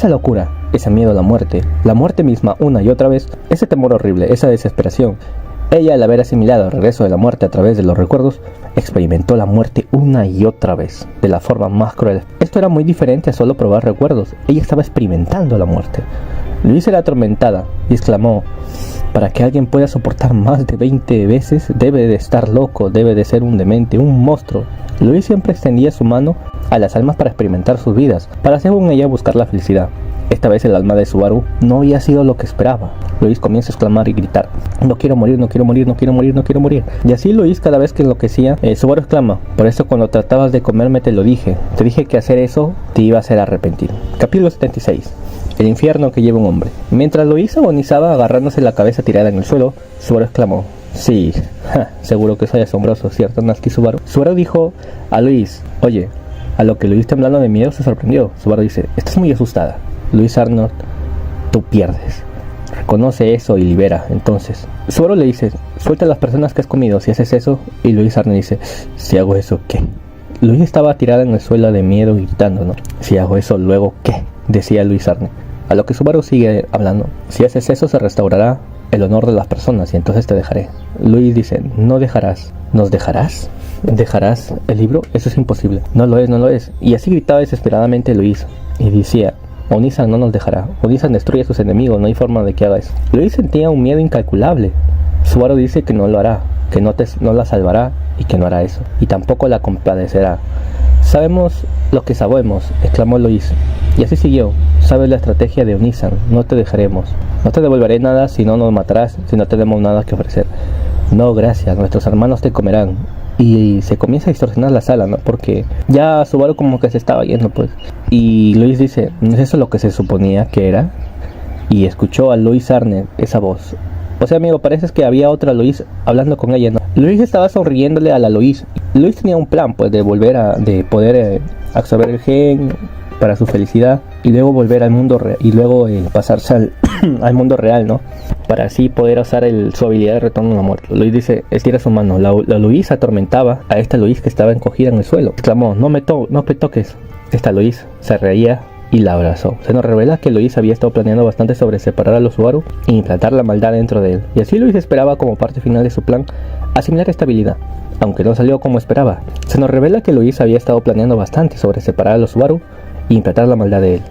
Esa locura, ese miedo a la muerte misma una y otra vez, ese temor horrible, esa desesperación. Ella, al haber asimilado el regreso de la muerte a través de los recuerdos, experimentó la muerte una y otra vez, de la forma más cruel. Esto era muy diferente a solo probar recuerdos, ella estaba experimentando la muerte. Luis era atormentada y exclamó: para que alguien pueda soportar más de 20 veces, debe de estar loco, debe de ser un demente, un monstruo. Luis siempre extendía su mano a las almas para experimentar sus vidas, para según ella buscar la felicidad. Esta vez el alma de Subaru no había sido lo que esperaba. Luis comienza a exclamar y gritar: no quiero morir, no quiero morir, no quiero morir, no quiero morir. Y así Luis, cada vez que enloquecía, Subaru exclama: por eso cuando tratabas de comerme te lo dije. Te dije que hacer eso te iba a hacer arrepentir. Capítulo 76. El infierno que lleva un hombre. Mientras Luis agonizaba agarrándose la cabeza tirada en el suelo, Subaru exclamó: sí, seguro que soy asombroso, ¿cierto, Natsuki Subaru? Subaru dijo a Luis: oye. A lo que Luis, temblando de miedo, se sorprendió. Subaru dice: estás muy asustada. Luis Arnold, tú pierdes. Reconoce eso y libera. Entonces Subaru le dice: suelta a las personas que has comido si haces eso. Y Luis Arnold dice: si hago eso, ¿qué? Luis estaba tirada en el suelo de miedo gritando, ¿no? Si hago eso, luego ¿qué? Decía Luis Arnold. A lo que Subaru sigue hablando: si haces eso se restaurará el honor de las personas y entonces te dejaré. Luis dice: no dejarás. ¿Nos dejarás? ¿Dejarás el libro? Eso es imposible. No lo es, no lo es. Y así gritaba desesperadamente Luis y decía: Onisan no nos dejará. Onisan destruye a sus enemigos, no hay forma de que haga eso. Luis sentía un miedo incalculable. Subaru dice que no lo hará, que no la salvará y que no hará eso, y tampoco la compadecerá. Sabemos lo que sabemos, exclamó Luis, y así siguió. Sabes la estrategia de Onisan, no te dejaremos. No te devolveré nada si no nos matarás, si no tenemos nada que ofrecer. No, gracias, nuestros hermanos te comerán. Y se comienza a distorsionar la sala, ¿no? Porque ya Subaru como que se estaba yendo, pues. Y Luis dice: ¿no es eso lo que se suponía que era? Y escuchó a Luis Arnold esa voz. O sea, amigo, parece que había otra Luis hablando con ella, ¿no? Luis estaba sonriéndole a la Luis. Luis tenía un plan, pues, de poder absorber el gen para su felicidad y luego volver al mundo real y luego pasarse al mundo real, ¿no? Para así poder usar su habilidad de retorno a la muerte. Luis dice: estira su mano. La Luis atormentaba a esta Luis que estaba encogida en el suelo. Exclamó: no me toques. Esta Luis se reía y la abrazó. Se nos revela que Luis había estado planeando bastante sobre separar a los Subaru e implantar la maldad dentro de él. Y así Luis esperaba, como parte final de su plan, asimilar esta habilidad, aunque no salió como esperaba. Se nos revela que Luis había estado planeando bastante sobre separar a los Subaru e implantar la maldad de él.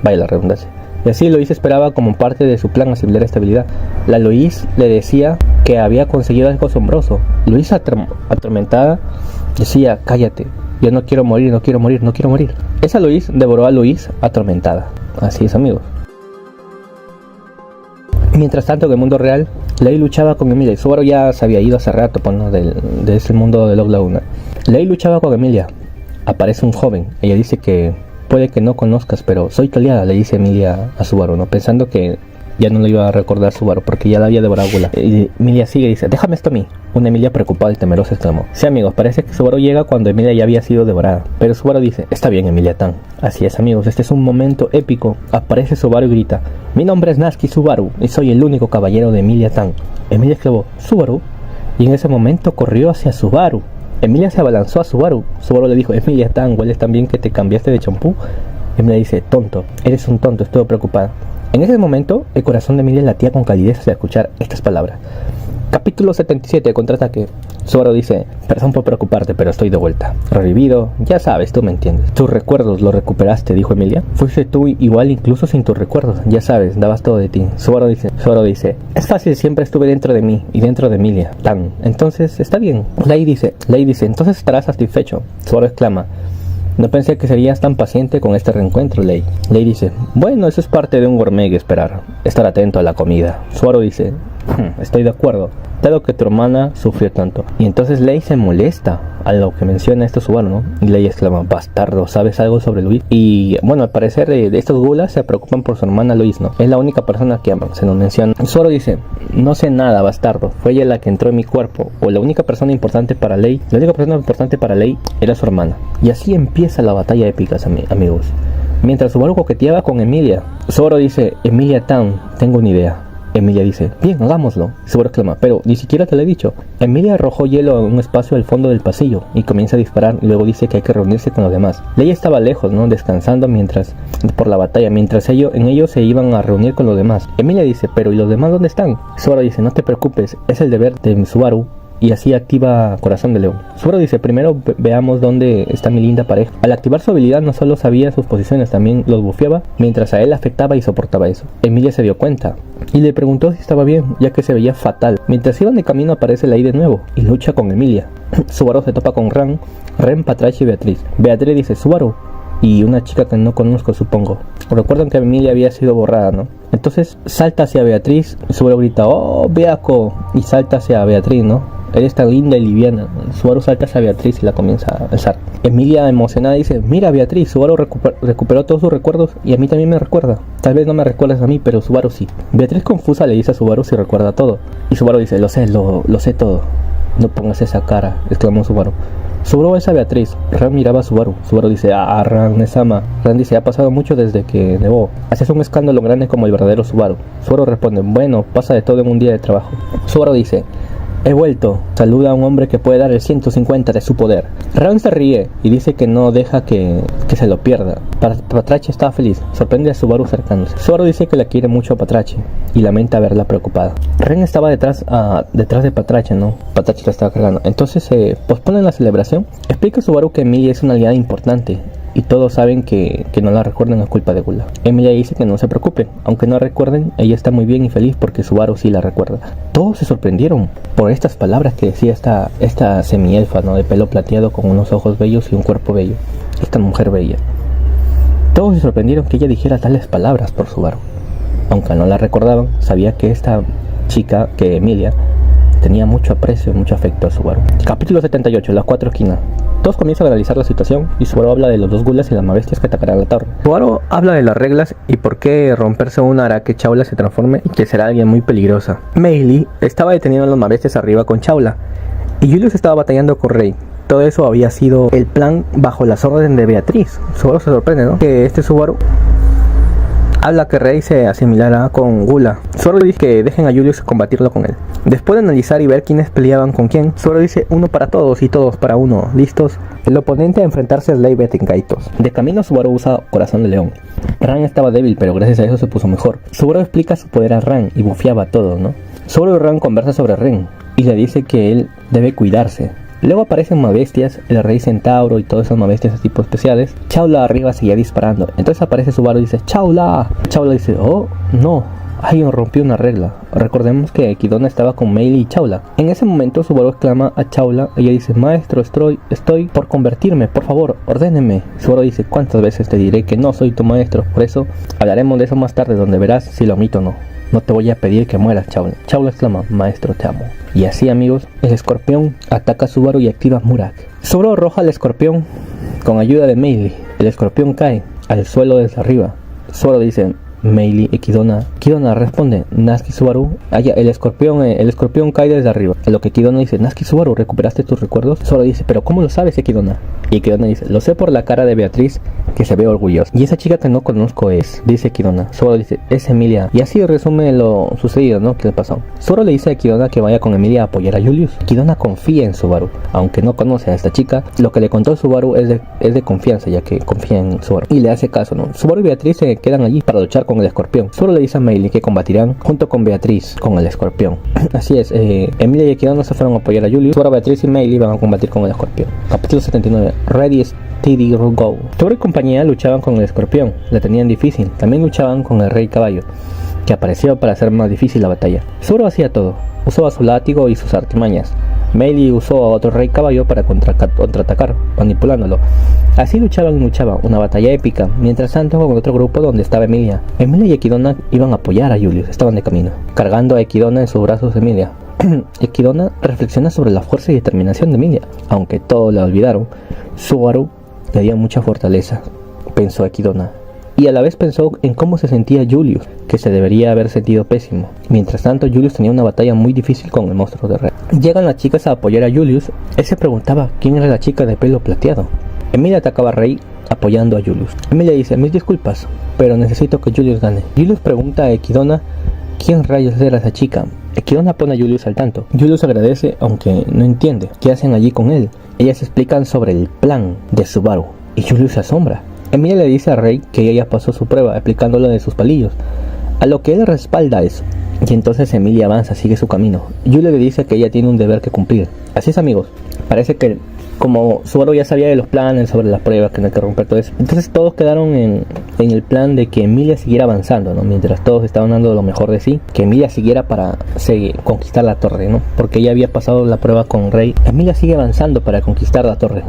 Vaya la redundancia. Y así Luis esperaba, como parte de su plan, asimilar esta habilidad. La Luis le decía que había conseguido algo asombroso. Luis, atormentada, decía: cállate, yo no quiero morir, no quiero morir, no quiero morir. Esa Luis devoró a Luis atormentada. Así es, amigos. Mientras tanto, en el mundo real, Lei luchaba con Emilia. Y Subaru ya se había ido hace rato, pues, ¿no? de ese mundo de Love Laguna. Lei luchaba con Emilia. Aparece un joven. Ella dice que puede que no conozcas, pero soy tu aliada, le dice Emilia a Subaru, ¿no? Pensando que ya no lo iba a recordar Subaru porque ya la había devorado. Y Emilia sigue y dice: déjame esto a mí. Una Emilia preocupada y temerosa exclamó. Sí, amigos, parece que Subaru llega cuando Emilia ya había sido devorada. Pero Subaru dice: está bien, Emilia-tan. Así es, amigos, este es un momento épico. Aparece Subaru y grita: mi nombre es Natsuki Subaru y soy el único caballero de Emilia-tan. Emilia exclamó: ¿Subaru? Y en ese momento corrió hacia Subaru. Emilia se abalanzó a Subaru. Subaru le dijo: Emilia-tan, ¿hueles tan bien que te cambiaste de champú? Emilia dice: tonto, eres un tonto, estoy preocupada. En ese momento, el corazón de Emilia latía con calidez al escuchar estas palabras. Capítulo 77, contraataque. Subaru dice: perdón por preocuparte, pero estoy de vuelta. Revivido, ya sabes, tú me entiendes. Tus recuerdos los recuperaste, dijo Emilia. Fuiste tú igual incluso sin tus recuerdos, ya sabes, dabas todo de ti. Subaru dice: es fácil, siempre estuve dentro de mí y dentro de Emilia. Tan, entonces está bien. Lei dice: entonces estarás satisfecho. Subaru exclama: no pensé que serías tan paciente con este reencuentro, Lei. Lei dice: bueno, eso es parte de un gourmet esperar. Estar atento a la comida. Subaru dice: estoy de acuerdo, dado que tu hermana sufrió tanto. Y entonces Lei se molesta a lo que menciona esto Subaru, ¿no? Y Lei exclama: bastardo, ¿sabes algo sobre Luis? Y bueno, al parecer de estos gulas se preocupan por su hermana Luis, ¿no? Es la única persona que aman, se nos menciona. Subaru dice: no sé nada, bastardo, fue ella la que entró en mi cuerpo. O la única persona importante para Lei era su hermana. Y así empieza la batalla épica, amigos. Mientras Subaru coqueteaba con Emilia, Subaru dice: Emilia-tan, tengo una idea. Emilia dice, bien, hagámoslo. Subaru exclama, pero ni siquiera te lo he dicho. Emilia arrojó hielo a un espacio al fondo del pasillo y comienza a disparar, y luego dice que hay que reunirse con los demás. Leia estaba lejos, ¿no? Descansando por la batalla, mientras ellos se iban a reunir con los demás. Emilia dice, pero ¿y los demás dónde están? Subaru dice, no te preocupes, es el deber de Subaru. Y así activa Corazón de León. Subaru dice, primero veamos dónde está mi linda pareja. Al activar su habilidad no solo sabía sus posiciones, también los bufeaba, mientras a él afectaba y soportaba eso. Emilia se dio cuenta y le preguntó si estaba bien, ya que se veía fatal. Mientras iban de camino aparece Lei de nuevo y lucha con Emilia. Subaru se topa con Ren, Patrache y Beatriz. Beatriz dice, Subaru, y una chica que no conozco, supongo. Recuerdan que Emilia había sido borrada, ¿no? Entonces salta hacia Beatriz, Subaru grita, ¡oh, Beaco! Y salta hacia Beatriz, ¿no? Eres tan linda y liviana. Subaru salta hacia Beatriz y la comienza a alzar. Emilia, emocionada, dice, mira Beatriz, Subaru recuperó todos sus recuerdos y a mí también me recuerda. Tal vez no me recuerdas a mí, pero Subaru sí. Beatriz confusa le dice a Subaru si recuerda todo. Y Subaru dice, lo sé todo. No pongas esa cara, exclamó Subaru. Subaru besa a Beatriz. Ran miraba a Subaru. Subaru dice, Ran Nesama. Ran dice, ha pasado mucho desde que nevó. Haces un escándalo grande como el verdadero Subaru. Subaru responde, bueno, pasa de todo en un día de trabajo. Subaru dice, he vuelto. Saluda a un hombre que puede dar el 150 de su poder. Ran se ríe y dice que no deja que se lo pierda. Patrache está feliz. Sorprende a Subaru acercándose. Subaru dice que la quiere mucho a Patrache y lamenta verla preocupada. Ren estaba detrás de Patrache, ¿no? Patrache la estaba cargando. Entonces se pospone la celebración. Explica a Subaru que Emilia es una aliada importante y todos saben que no la recuerden a culpa de Gula. Emilia dice que no se preocupen, aunque no recuerden, ella está muy bien y feliz porque Subaru sí la recuerda. Todos se sorprendieron por estas palabras que decía esta semielfa, ¿no? De pelo plateado con unos ojos bellos y un cuerpo bello. Esta mujer bella. Todos se sorprendieron que ella dijera tales palabras por Subaru. Aunque no la recordaban, sabía que esta chica, que Emilia, tenía mucho aprecio y mucho afecto a Subaru. Capítulo 78, las cuatro esquinas. Todos comienzan a analizar la situación y Subaru habla de los dos gulas y las mabestias que atacarán la torre. Subaru habla de las reglas y por qué romperse una hará que Chaula se transforme y que será alguien muy peligrosa. Meili estaba deteniendo a las mabestias arriba con Chaula y Julius estaba batallando con Rey. Todo eso había sido el plan bajo las órdenes de Beatriz. Subaru se sorprende, ¿no? Que este Subaru habla que Rey se asimilará con Gula. Subaru dice que dejen a Julius combatirlo con él. Después de analizar y ver quiénes peleaban con quién, Subaru dice uno para todos y todos para uno. ¿Listos? El oponente a enfrentarse es Lei Betenkaitos. De camino Subaru usa Corazón de León. Ran estaba débil, pero gracias a eso se puso mejor. Subaru explica su poder a Ran y bufeaba a todos, ¿no? Subaru y Ran conversan sobre Ren y le dice que él debe cuidarse. Luego aparecen mabestias, el rey centauro y todas esas mabestias de tipo especiales. Chaula arriba seguía disparando. Entonces aparece Subaru y dice, ¡Chaula! Chaula dice, oh, no, alguien rompió una regla. Recordemos que Ekidona estaba con Meili y Chaula. En ese momento Subaru exclama a Chaula. Ella dice, maestro, estoy por convertirme, por favor, ordéneme. Subaru dice, ¿cuántas veces te diré que no soy tu maestro? Por eso hablaremos de eso más tarde, donde verás si lo omito o no. No te voy a pedir que mueras, Chaula. Chaula exclama, maestro, te amo. Y así, amigos, el escorpión ataca a Subaru y activa Murak. Subaru arroja al escorpión con ayuda de Meili. El escorpión cae al suelo desde arriba. Subaru dice, Meili, Ekidona responde, Natsuki Subaru. El escorpión cae desde arriba. A lo que Ekidona dice, Natsuki Subaru, ¿recuperaste tus recuerdos? Subaru dice, ¿pero cómo lo sabes, Ekidona? Y Ekidona dice, lo sé por la cara de Beatriz, que se ve orgullosa. Y esa chica que no conozco es, dice Ekidona. Subaru dice, es Emilia. Y así resume lo sucedido, ¿no? ¿Qué le pasó? Subaru le dice a Ekidona que vaya con Emilia a apoyar a Julius. Ekidona confía en Subaru, aunque no conoce a esta chica. Lo que le contó Subaru es de confianza, ya que confía en Subaru. Y le hace caso, ¿no? Subaru y Beatriz se quedan allí para luchar con el escorpión. Subaru le dice a Meili que combatirán junto con Beatriz con el escorpión. Así es, Emilia y Ekidona se fueron a apoyar a Julius. Subaru, Beatriz y Meili van a combatir con el escorpión. Capítulo 79. Ready, Steady, Go. Subaru y compañía luchaban con el escorpión. La tenían difícil. También luchaban con el rey caballo, que apareció para hacer más difícil la batalla. Subaru hacía todo. Usaba su látigo y sus artimañas. Meili usó a otro rey caballo para contraatacar, manipulándolo. Así luchaban, una batalla épica. Mientras tanto, con otro grupo donde estaba Emilia. Emilia y Ekidona iban a apoyar a Julius, estaban de camino, cargando a Ekidona en sus brazos de Emilia. Ekidona reflexiona sobre la fuerza y determinación de Emilia. Aunque todos la olvidaron, Subaru le dio mucha fortaleza, pensó Ekidona. Y a la vez pensó en cómo se sentía Julius, que se debería haber sentido pésimo. Mientras tanto, Julius tenía una batalla muy difícil con el monstruo de Rey. Llegan las chicas a apoyar a Julius. Él se preguntaba quién era la chica de pelo plateado. Emilia atacaba a Rey apoyando a Julius. Emilia dice, mis disculpas, pero necesito que Julius gane. Julius pregunta a Ekidona ¿Quién rayos era esa chica? Kiona pone a Julius al tanto. Julius agradece, aunque no entiende qué hacen allí con él. Ellas explican sobre el plan de Subaru y Julius se asombra. Emilia le dice a Rey que ella pasó su prueba explicándole de sus palillos, a lo que él respalda eso. Y entonces Emilia avanza, sigue su camino. Julius le dice que ella tiene un deber que cumplir. Así es, amigos. Parece que como Subaru ya sabía de los planes sobre las pruebas, que no hay que romper todo eso, entonces todos quedaron en el plan de que Emilia siguiera avanzando, ¿no? Mientras todos estaban dando lo mejor de sí, que Emilia siguiera para conquistar la torre, ¿no? Porque ella había pasado la prueba con Rey. Emilia sigue avanzando para conquistar la torre.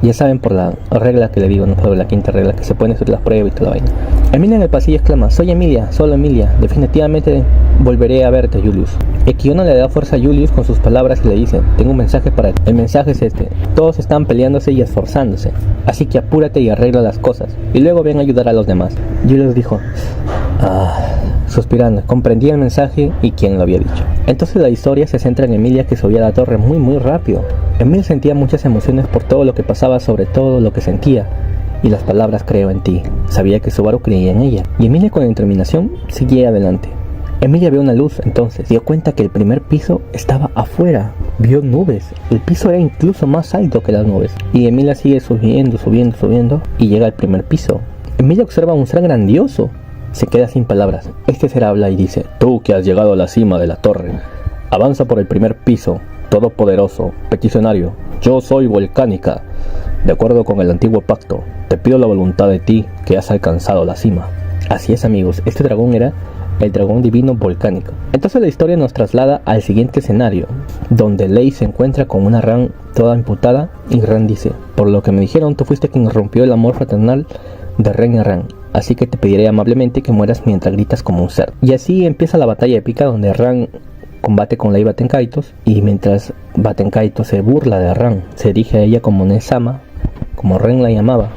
Ya saben, por la regla que le digo, ¿no? Por la quinta regla, que se pueden hacer las pruebas y toda la vaina. Emilia en el pasillo exclama: soy Emilia, solo Emilia, definitivamente volveré a verte, Julius. Kiona le da fuerza a Julius con sus palabras y le dice: tengo un mensaje para ti. El mensaje es este: todos están peleándose y esforzándose, así que apúrate y arregla las cosas, y luego ven a ayudar a los demás. Julius dijo, suspirando, comprendía el mensaje y quién lo había dicho. Entonces la historia se centra en Emilia, que subía a la torre muy rápido. Emilia sentía muchas emociones por todo lo que pasaba, sobre todo lo que sentía, y las palabras creo en ti. Sabía que Subaru creía en ella, y Emilia con determinación seguía adelante. Emilia vio una luz, entonces dio cuenta que el primer piso estaba afuera. Vio nubes, el piso era incluso más alto que las nubes. Y Emilia sigue subiendo y llega al primer piso. Emilia observa un ser grandioso. Se queda sin palabras. Este ser habla y dice: tú que has llegado a la cima de la torre, avanza por el primer piso, todopoderoso, peticionario. Yo soy Volcánica. De acuerdo con el antiguo pacto, te pido la voluntad de ti que has alcanzado la cima. Así es, amigos, este dragón era el dragón divino volcánico. Entonces la historia nos traslada al siguiente escenario, donde Lei se encuentra con una Ran toda imputada, y Ran dice: por lo que me dijeron, tú fuiste quien rompió el amor fraternal de Ren y Ran, así que te pediré amablemente que mueras mientras gritas como un cerdo. Y así empieza la batalla épica, donde Ran combate con Lei Batenkaitos, y mientras Batenkaitos se burla de Ran, se dirige a ella como Nesama, como Ren la llamaba,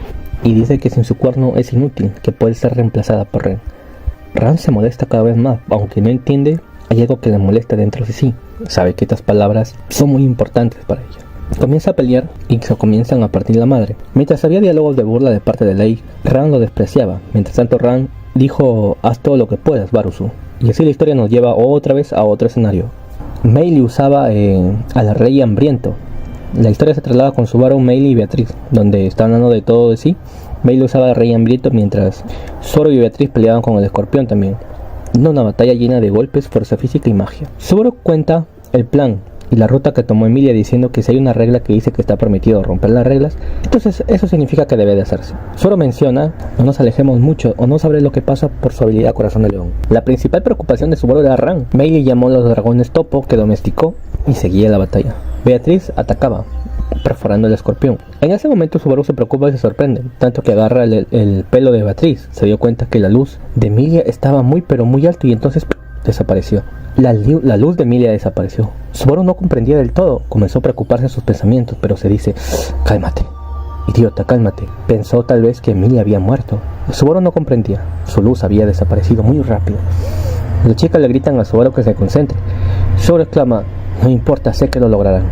y dice que sin su cuerno es inútil, que puede ser reemplazada por Ren. Ran se molesta cada vez más, aunque no entiende, hay algo que le molesta dentro de sí. Sabe que estas palabras son muy importantes para ella. Comienza a pelear y se comienzan a partir la madre. Mientras había diálogos de burla de parte de Lei, Ran lo despreciaba. Mientras tanto, Ran dijo: haz todo lo que puedas, Baruzu. Y así la historia nos lleva otra vez a otro escenario. Meili usaba al rey hambriento. La historia se traslada con Subaru, Meili y Beatriz, donde está hablando de todo de sí. Meili usaba al rey hambriento mientras Zoro y Beatriz peleaban con el escorpión también. Una batalla llena de golpes, fuerza física y magia. Subaru cuenta el plan y la ruta que tomó Emilia, diciendo que si hay una regla que dice que está permitido romper las reglas, entonces eso significa que debe de hacerse. Zoro menciona: no nos alejemos mucho o no sabré lo que pasa por su habilidad Corazón de León. La principal preocupación de Subaru era Ran. Meili llamó a los dragones topo que domesticó y seguía la batalla. Beatriz atacaba, perforando el escorpión. En ese momento Subaru se preocupa y se sorprende, tanto que agarra el pelo de Beatriz. Se dio cuenta que la luz de Emilia estaba muy alto y entonces desapareció. La luz de Emilia desapareció. Subaru no comprendía del todo, comenzó a preocuparse en sus pensamientos, pero se dice: cálmate, idiota, cálmate. Pensó tal vez que Emilia había muerto. Subaru no comprendía, su luz había desaparecido muy rápido. Las chicas le gritan a Subaru que se concentre. Subaru exclama: no importa, sé que lo lograrán.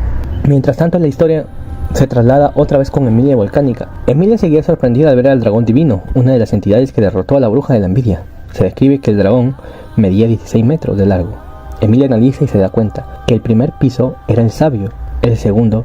Mientras tanto, la historia se traslada otra vez con Emilia Volcánica. Emilia seguía sorprendida al ver al dragón divino, una de las entidades que derrotó a la bruja de la envidia. Se describe que el dragón medía 16 metros de largo. Emilia analiza y se da cuenta que el primer piso era el sabio, el segundo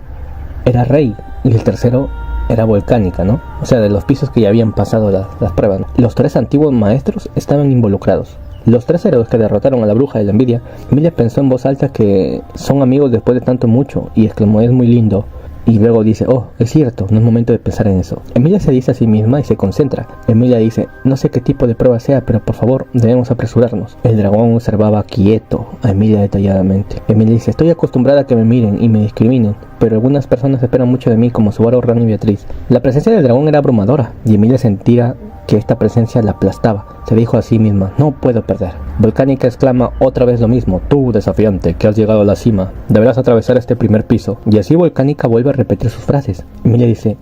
era Rey y el tercero era Volcánica, ¿no? O sea, de los pisos que ya habían pasado las pruebas, ¿no? Los tres antiguos maestros estaban involucrados. Los tres héroes que derrotaron a la bruja de la envidia. Emilia pensó en voz alta que son amigos después de tanto mucho y exclamó: es muy lindo. Y luego dice: oh, es cierto, no es momento de pensar en eso. Emilia se dice a sí misma y se concentra. Emilia dice: no sé qué tipo de prueba sea, pero por favor debemos apresurarnos. El dragón observaba quieto a Emilia detalladamente. Emilia dice: estoy acostumbrada a que me miren y me discriminen, pero algunas personas esperan mucho de mí, como Subaru, Ran y Beatriz. La presencia del dragón era abrumadora y Emilia sentía que esta presencia la aplastaba. Se dijo a sí misma: no puedo perder. Volcánica exclama otra vez lo mismo: tú, desafiante, que has llegado a la cima, deberás atravesar este primer piso. Y así Volcánica vuelve a repetir sus frases. Emilia dice: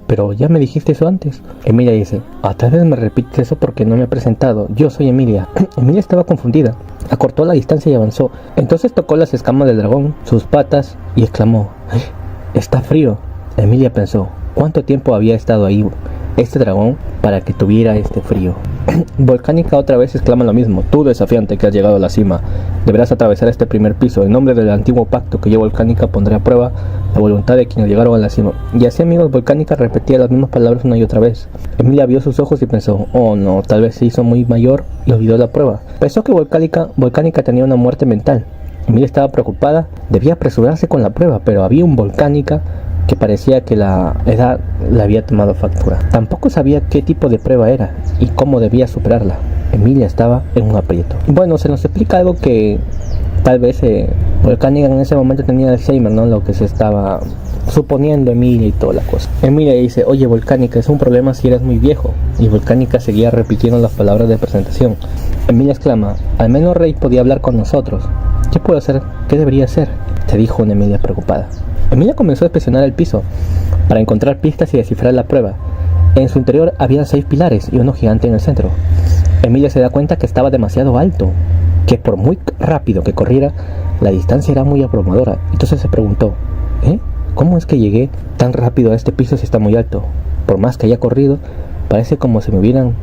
pero ya me dijiste eso antes. Emilia dice: tal vez me repites eso porque no me he presentado. Yo soy Emilia. Emilia estaba confundida. Acortó la distancia y avanzó. Entonces tocó las escamas del dragón, sus patas, y exclamó: está frío. Emilia pensó: ¿cuánto tiempo había estado ahí este dragón para que tuviera este frío. Volcánica otra vez exclama lo mismo: tú desafiante que has llegado a la cima, deberás atravesar este primer piso. En nombre del antiguo pacto que yo, Volcánica, pondré a prueba la voluntad de quienes llegaron a la cima. Y así, amigos, Volcánica repetía las mismas palabras una y otra vez. Emilia vio sus ojos y pensó: oh no, tal vez se hizo muy mayor y olvidó la prueba. Pensó que Volcánica tenía una muerte mental. Emilia estaba preocupada, debía apresurarse con la prueba, pero había un Volcánica que parecía que la edad le había tomado factura. Tampoco sabía qué tipo de prueba era y cómo debía superarla. Emilia estaba en un aprieto. Bueno, se nos explica algo que tal vez Volcánica en ese momento tenía Alzheimer, ¿no? Lo que se estaba suponiendo Emilia y toda la cosa. Emilia dice: oye, Volcánica, es un problema si eres muy viejo. Y Volcánica seguía repitiendo las palabras de presentación. Emilia exclama: al menos Rey podía hablar con nosotros. ¿Qué puedo hacer? ¿Qué debería hacer?, te dijo una Emilia preocupada. Emilia comenzó a inspeccionar el piso para encontrar pistas y descifrar la prueba. En su interior había 6 pilares y uno gigante en el centro. Emilia se da cuenta que estaba demasiado alto, que por muy rápido que corriera, la distancia era muy abrumadora. Entonces se preguntó: ¿cómo es que llegué tan rápido a este piso si está muy alto? Por más que haya corrido, parece como si me hubieran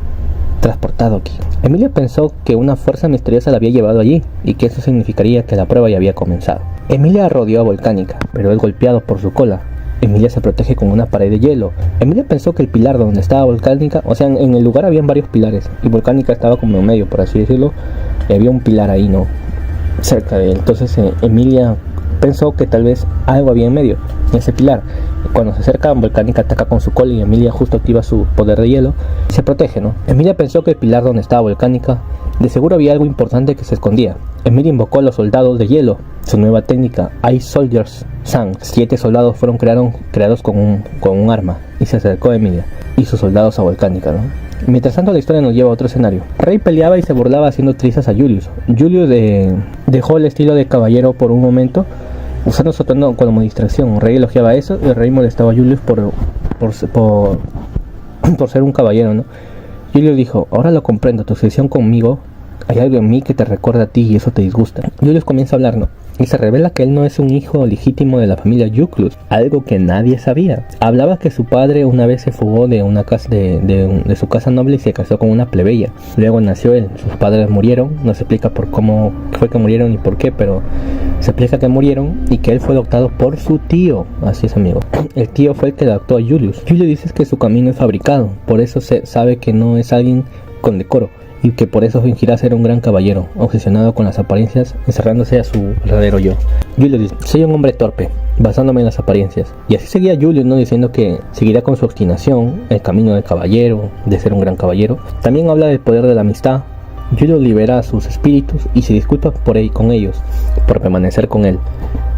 transportado aquí. Emilia pensó que una fuerza misteriosa la había llevado allí y que eso significaría que la prueba ya había comenzado. Emilia rodeó a Volcánica, pero es golpeado por su cola. Emilia se protege con una pared de hielo. Emilia pensó que el pilar donde estaba Volcánica, o sea, en el lugar habían varios pilares y Volcánica estaba como en medio, por así decirlo, y había un pilar ahí, ¿no?, cerca de él. Entonces Emilia pensó que tal vez algo había en medio, en ese pilar. Cuando se acerca, Volcánica ataca con su cola y Emilia justo activa su poder de hielo y se protege, ¿no? Emilia pensó que el pilar donde estaba Volcánica, de seguro había algo importante que se escondía. Emilia invocó a los soldados de hielo, su nueva técnica, Ice Soldiers Sang. 7 soldados fueron creados con un arma, y se acercó a Emilia y sus soldados a Volcánica, ¿no? Mientras tanto, la historia nos lleva a otro escenario. Rey peleaba y se burlaba haciendo trizas a Julius. Julius dejó el estilo de caballero por un momento, usando su atuendo como distracción. Rey elogiaba eso y Rey molestaba a Julius por ser un caballero, ¿no? Julius dijo: ahora lo comprendo, tu obsesión conmigo, hay algo en mí que te recuerda a ti y eso te disgusta. Julius comienza a hablar, ¿no? Y se revela que él no es un hijo legítimo de la familia Julius, algo que nadie sabía. Hablaba que su padre una vez se fugó de una casa de su casa noble y se casó con una plebeya. Luego nació él, sus padres murieron, no se explica por cómo fue que murieron y por qué, pero se explica que murieron y que él fue adoptado por su tío. Así es, amigo. El tío fue el que adoptó a Julius. Julius dice que su camino es fabricado, por eso se sabe que no es alguien con decoro, y que por eso fingirá ser un gran caballero, obsesionado con las apariencias, encerrándose a su verdadero yo. Julius dice: soy un hombre torpe, basándome en las apariencias. Y así seguía Julius, ¿no?, diciendo que seguirá con su obstinación, el camino del caballero, de ser un gran caballero. También habla del poder de la amistad. Julius libera a sus espíritus y se disculpa con ellos, por permanecer con él.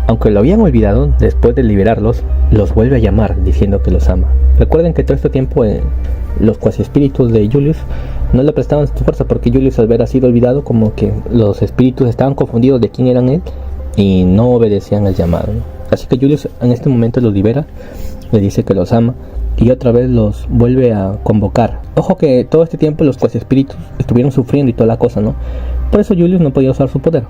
Aunque lo habían olvidado, después de liberarlos, los vuelve a llamar, diciendo que los ama. Recuerden que todo este tiempo los cuasi espíritus de Julius no le prestaban su fuerza, porque Julius, al haber sido olvidado, como que los espíritus estaban confundidos de quién eran él y no obedecían el llamado, ¿no? Así que Julius en este momento los libera, le dice que los ama y otra vez los vuelve a convocar. Ojo que todo este tiempo los cuasi espíritus estuvieron sufriendo y toda la cosa, ¿no? Por eso Julius no podía usar su poder,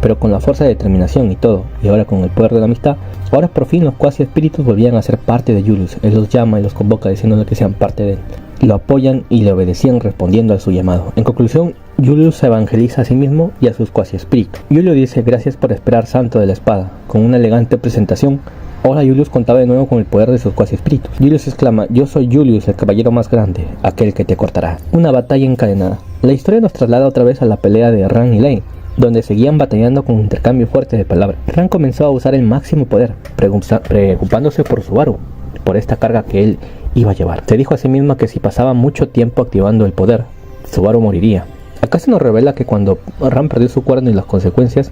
pero con la fuerza de determinación y todo, y ahora con el poder de la amistad, ahora por fin los cuasi espíritus volvían a ser parte de Julius. Él los llama y los convoca diciéndole que sean parte de él. Lo apoyan y le obedecían respondiendo a su llamado. En conclusión, Julius se evangeliza a sí mismo y a sus cuasi espíritus. Julius dice: gracias por esperar, santo de la espada. Con una elegante presentación, ahora Julius contaba de nuevo con el poder de sus cuasi espíritus. Julius exclama: yo soy Julius, el caballero más grande, aquel que te cortará. Una batalla encadenada. La historia nos traslada otra vez a la pelea de Ran y Lane, donde seguían batallando con un intercambio fuerte de palabras. Ran comenzó a usar el máximo poder, preocupándose por Subaru, por esta carga que él iba a llevar. Se dijo a sí misma que si pasaba mucho tiempo activando el poder, Subaru moriría. Acá se nos revela que cuando Ran perdió su cuerno y las consecuencias,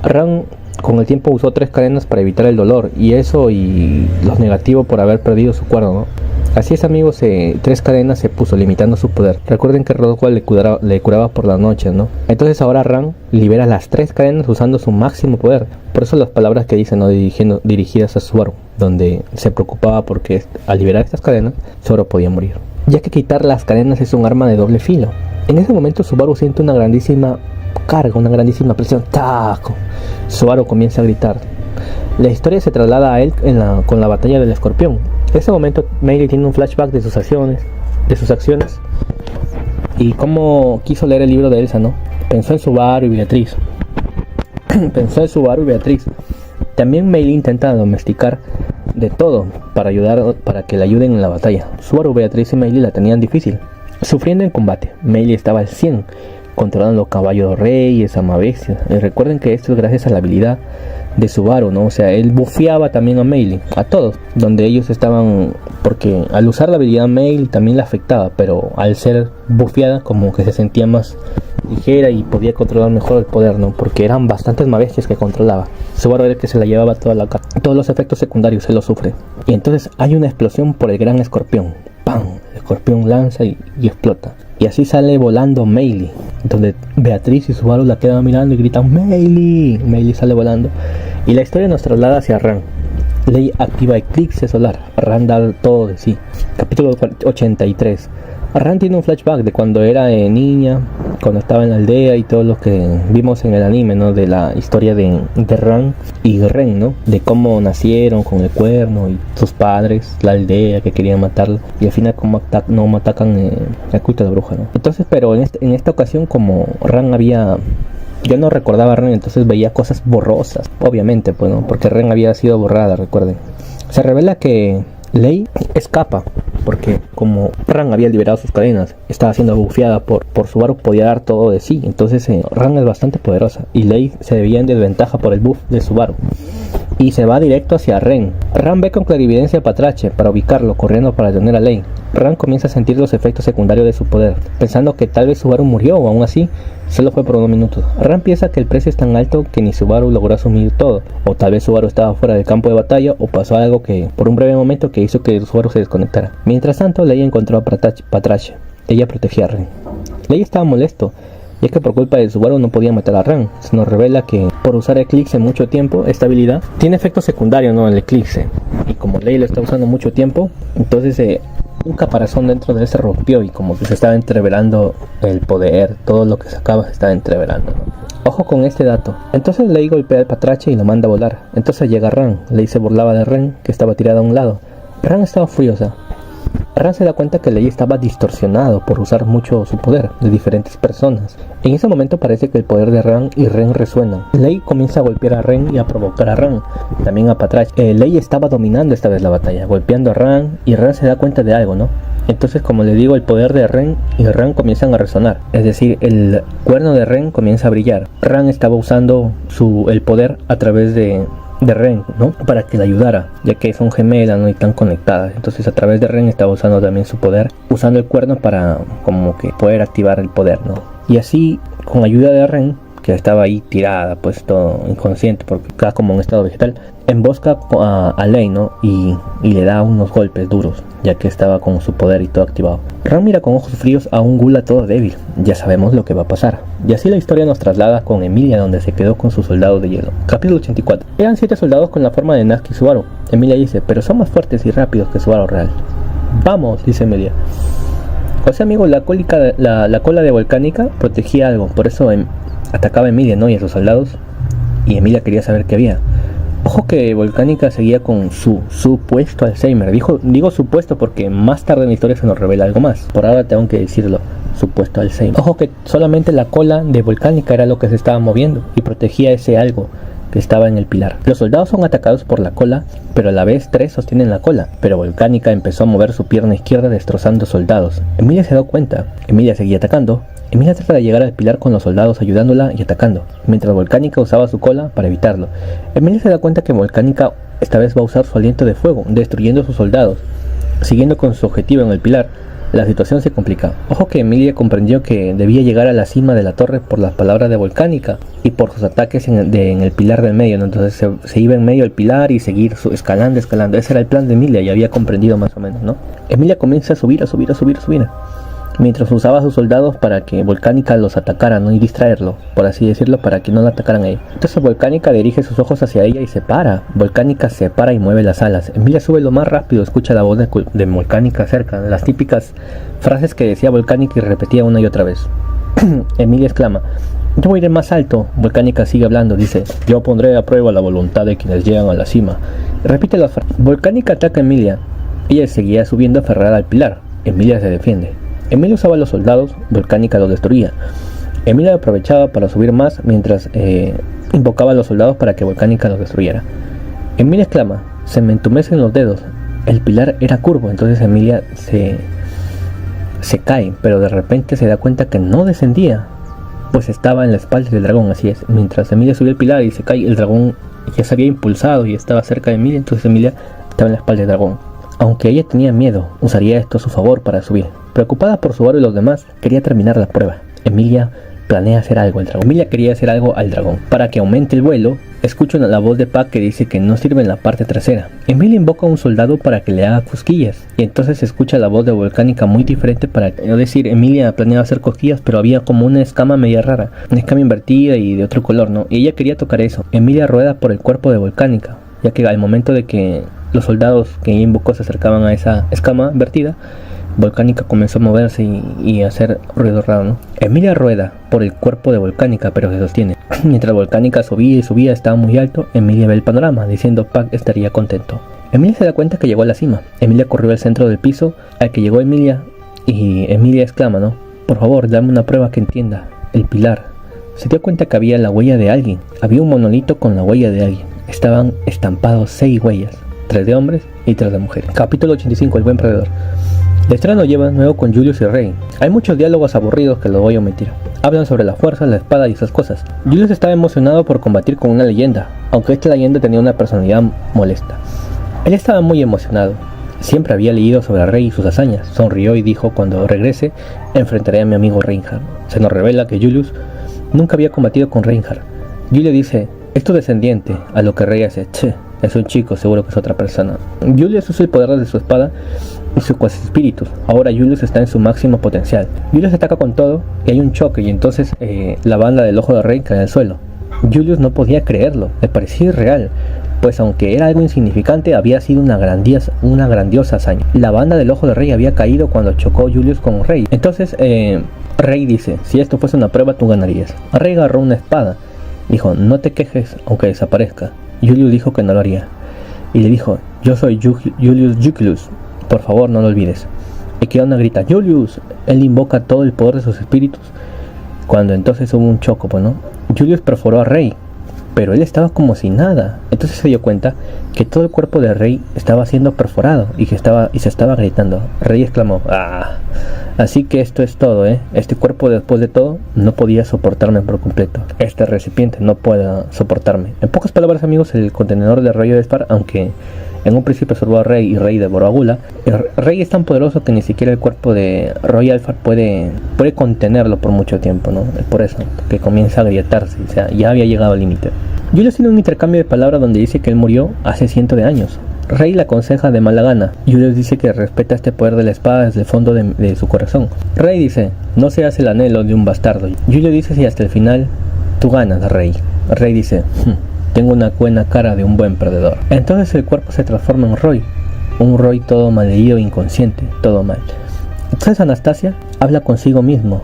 Ran con el tiempo usó 3 cadenas para evitar el dolor, y eso y los negativos por haber perdido su cuerno, ¿no? Así es, amigos, 3 cadenas se puso, limitando su poder. Recuerden que Rockwell le curaba por las noches, ¿no? Entonces ahora Ran libera las 3 cadenas usando su máximo poder. Por eso las palabras que dicen, ¿no?, dirigidas a Subaru, donde se preocupaba porque al liberar estas cadenas, Subaru podía morir, ya que quitar las cadenas es un arma de doble filo. En ese momento Subaru siente una grandísima carga, una grandísima presión. ¡Taco! Subaru comienza a gritar. La historia se traslada a él con la batalla del escorpión. En ese momento Meili tiene un flashback de sus acciones, y cómo quiso leer el libro de Elsa, ¿no? Pensó en Subaru y Beatriz. También Meili intenta domesticar de todo para que la ayuden en la batalla. Subaru, Beatriz y Meili la tenían difícil, sufriendo en combate. Meili estaba al 100, controlando caballos reyes, amabestias. Y recuerden que esto es gracias a la habilidad de Subaru, ¿no? O sea, él bufeaba también a Meili, a todos, donde ellos estaban, porque al usar la habilidad Meili también la afectaba, pero al ser bufeada como que se sentía más ligera y podía controlar mejor el poder, ¿no? Porque eran bastantes más bestias que controlaba. Subaru era el que se la llevaba todos los efectos secundarios, se lo sufre. Y entonces hay una explosión por el gran escorpión. ¡Pam! El escorpión lanza y explota. Y así sale volando Meili, donde Beatriz y Subaru la quedan mirando y gritan ¡Meili! Meili sale volando. Y la historia nos traslada hacia Ran. Lei activa Eclipse Solar. Ran da todo de sí. Capítulo 83. Ran tiene un flashback de cuando era niña, cuando estaba en la aldea y todo lo que vimos en el anime, ¿no? De la historia de Ran y Ren, ¿no? De cómo nacieron con el cuerno y sus padres, la aldea que querían matarlo, y al final cómo no atacan el culto de la bruja, ¿no? Entonces, pero en esta ocasión, como Ran yo no recordaba a Ren, entonces veía cosas borrosas, obviamente, pues, ¿no? Porque Ren había sido borrada, recuerden. Se revela que Lei escapa, porque como Ran había liberado sus cadenas, estaba siendo bufeada por Subaru, podía dar todo de sí. Entonces Ran es bastante poderosa y Lei se veía en desventaja por el buff de Subaru. Y se va directo hacia Ren. Ran ve con clarividencia a Patrache para ubicarlo, corriendo para detener a Lei. Ran comienza a sentir los efectos secundarios de su poder, pensando que tal vez Subaru murió, o aún así, solo fue por unos minutos. Ran piensa que el precio es tan alto que ni Subaru logró asumir todo, o tal vez Subaru estaba fuera del campo de batalla, o pasó algo que, por un breve momento, que hizo que Subaru se desconectara. Mientras tanto, Lei encontró a Patrache. Ella protegía a Ren. Lei estaba molesto, ya que por culpa de Subaru no podía matar a Ran. Se nos revela que por usar Eclipse mucho tiempo, esta habilidad tiene efectos secundarios, ¿no? El Eclipse. Y como Lei lo está usando mucho tiempo, entonces un caparazón dentro de él se rompió y como que se estaba entreverando el poder, todo lo que sacaba se estaba entreverando, ¿no? Ojo con este dato. Entonces Lei golpea al Patrache y lo manda a volar. Entonces llega Ran. Lei se burlaba de Ren, que estaba tirada a un lado. Ran estaba furiosa. Ran se da cuenta que Lei estaba distorsionado por usar mucho su poder de diferentes personas. En ese momento parece que el poder de Ran y Ren resuenan. Lei comienza a golpear a Ren y a provocar a Ran, también a Patrache. Lei estaba dominando esta vez la batalla, golpeando a Ran, y Ran se da cuenta de algo, ¿no? Entonces, como les digo, el poder de Ren y Ran comienzan a resonar. Es decir, el cuerno de Ren comienza a brillar. Ran estaba usando el poder a través de Ren, ¿no? Para que la ayudara, ya que son gemelas, ¿no? Y están conectadas. Entonces a través de Ren estaba usando también su poder, usando el cuerno para como que poder activar el poder, ¿no? Y así, con ayuda de Ren, que estaba ahí tirada, pues todo inconsciente porque estaba como en estado vegetal, embosca a Lei, ¿no? Y le da unos golpes duros, ya que estaba con su poder y todo activado. Ran mira con ojos fríos a un Gula todo débil. Ya sabemos lo que va a pasar. Y así la historia nos traslada con Emilia, donde se quedó con sus soldados de hielo. Capítulo 84. Eran 7 soldados con la forma de Natsuki y Subaru. Emilia dice, pero son más fuertes y rápidos que Subaru real. Vamos, dice Emilia. O sea, amigo, la cola de Volcánica protegía algo, por eso atacaba a Emilia, ¿no? Y a sus soldados. Y Emilia quería saber qué había. Ojo que Volcánica seguía con su supuesto Alzheimer. Digo supuesto porque más tarde en la historia se nos revela algo más. Por ahora tengo que decirlo, supuesto Alzheimer. Ojo que solamente la cola de Volcánica era lo que se estaba moviendo y protegía ese algo que estaba en el pilar. Los soldados son atacados por la cola, pero a la vez 3 sostienen la cola. Pero Volcánica empezó a mover su pierna izquierda destrozando soldados. Emilia se dio cuenta. Emilia seguía atacando. Emilia trata de llegar al pilar con los soldados ayudándola y atacando, mientras Volcánica usaba su cola para evitarlo. Emilia se da cuenta que Volcánica esta vez va a usar su aliento de fuego, destruyendo a sus soldados. Siguiendo con su objetivo en el pilar, la situación se complica. Ojo que Emilia comprendió que debía llegar a la cima de la torre por las palabras de Volcánica y por sus ataques en el pilar del medio, ¿no? Entonces se iba en medio del pilar y seguir escalando. Ese era el plan de Emilia y había comprendido más o menos, ¿no? Emilia comienza a subir. Mientras usaba a sus soldados para que Volcánica los atacara, ¿no? Y distraerlo, por así decirlo, para que no la atacaran a ella. Entonces Volcánica dirige sus ojos hacia ella y se para. Volcánica se para y mueve las alas. Emilia sube lo más rápido, escucha la voz de Volcánica cerca, las típicas frases que decía Volcánica y repetía una y otra vez. Emilia exclama, yo voy a ir más alto. Volcánica sigue hablando, dice, yo pondré a prueba la voluntad de quienes llegan a la cima. Repite las frases. Volcánica ataca a Emilia. Ella seguía subiendo aferrada al pilar. Emilia se defiende. Emilia usaba a los soldados, Volcánica los destruía. Emilia aprovechaba para subir más mientras invocaba a los soldados para que Volcánica los destruyera. Emilia exclama, se me entumecen los dedos. El pilar era curvo, entonces Emilia se cae, pero de repente se da cuenta que no descendía, pues estaba en la espalda del dragón, así es. Mientras Emilia subía el pilar y se cae, el dragón ya se había impulsado y estaba cerca de Emilia, entonces Emilia estaba en la espalda del dragón. Aunque ella tenía miedo, usaría esto a su favor para subir. Preocupada por Subaru y los demás, quería terminar la prueba. Emilia planea hacer algo al dragón. Emilia quería hacer algo al dragón. Para que aumente el vuelo, escucha la voz de Pac que dice que no sirve en la parte trasera. Emilia invoca a un soldado para que le haga cosquillas. Y entonces se escucha la voz de Volcánica muy diferente para no decir Emilia planeaba hacer cosquillas, pero había como una escama media rara. Una escama invertida y de otro color, ¿no? Y ella quería tocar eso. Emilia rueda por el cuerpo de Volcánica, ya que al momento de que los soldados que ella invocó se acercaban a esa escama vertida, Volcánica comenzó a moverse y a hacer ruido raro, ¿no? Emilia rueda por el cuerpo de Volcánica, pero se sostiene. Mientras Volcánica subía y subía, estaba muy alto, Emilia ve el panorama, diciendo Pac estaría contento. Emilia se da cuenta que llegó a la cima. Emilia corrió al centro del piso, al que llegó Emilia, y Emilia exclama, ¿no? Por favor, dame una prueba que entienda. El pilar. Se dio cuenta que había la huella de alguien. Había un monolito con la huella de alguien. Estaban estampados 6 huellas, 3 de hombres y 3 de mujeres. Capítulo 85, el buen perdedor. La historia nos lleva nuevo con Julius y Rey. Hay muchos diálogos aburridos que los voy a omitir. Hablan sobre la fuerza, la espada y esas cosas. Julius estaba emocionado por combatir con una leyenda, aunque esta leyenda tenía una personalidad molesta. Él estaba muy emocionado. Siempre había leído sobre Rey y sus hazañas. Sonrió y dijo, cuando regrese, enfrentaré a mi amigo Reinhardt. Se nos revela que Julius nunca había combatido con Reinhardt. Julius dice, es tu descendiente, a lo que Rey hace, che, es un chico, seguro que es otra persona. Julius usa el poder de su espada y sus cuasi espíritus. Ahora Julius está en su máximo potencial. Julius ataca con todo y hay un choque y entonces la banda del ojo de Rey cae al suelo. Julius no podía creerlo, le parecía irreal, pues aunque era algo insignificante, había sido una grandiosa hazaña. La banda del ojo de Rey había caído cuando chocó Julius con Rey. Entonces Rey dice, si esto fuese una prueba tú ganarías. Rey agarró una espada, dijo, no te quejes aunque desaparezca. Julius dijo que no lo haría y le dijo, yo soy Julius Julius, por favor no lo olvides. Y Kiona grita, Julius. Él invoca todo el poder de sus espíritus. Cuando entonces hubo un choco, ¿no? Julius perforó a Rey, pero él estaba como si nada. Entonces se dio cuenta que todo el cuerpo de Rey estaba siendo perforado y se estaba gritando. Rey exclamó, ¡ah! Así que esto es todo, ¿eh? Este cuerpo después de todo no podía soportarme por completo. Este recipiente no puede soportarme. En pocas palabras, amigos, el contenedor de Rayo de Spar, aunque en un principio absorbió a Rey y Rey devoró a Gula, Rey es tan poderoso que ni siquiera el cuerpo de Roy Alphard puede contenerlo por mucho tiempo, ¿no? Es por eso que comienza a agrietarse, o sea, ya había llegado al límite. Julius tiene un intercambio de palabras donde dice que él murió hace cientos de años. Rey le aconseja de mala gana. Julius dice que respeta este poder de la espada desde el fondo de su corazón. Rey dice, no seas el anhelo de un bastardo. Julius dice, si hasta el final tú ganas, Rey. Rey dice, tengo una buena cara de un buen perdedor. Entonces el cuerpo se transforma en Roy. Un Roy todo malherido e inconsciente, todo mal. Entonces Anastasia habla consigo mismo.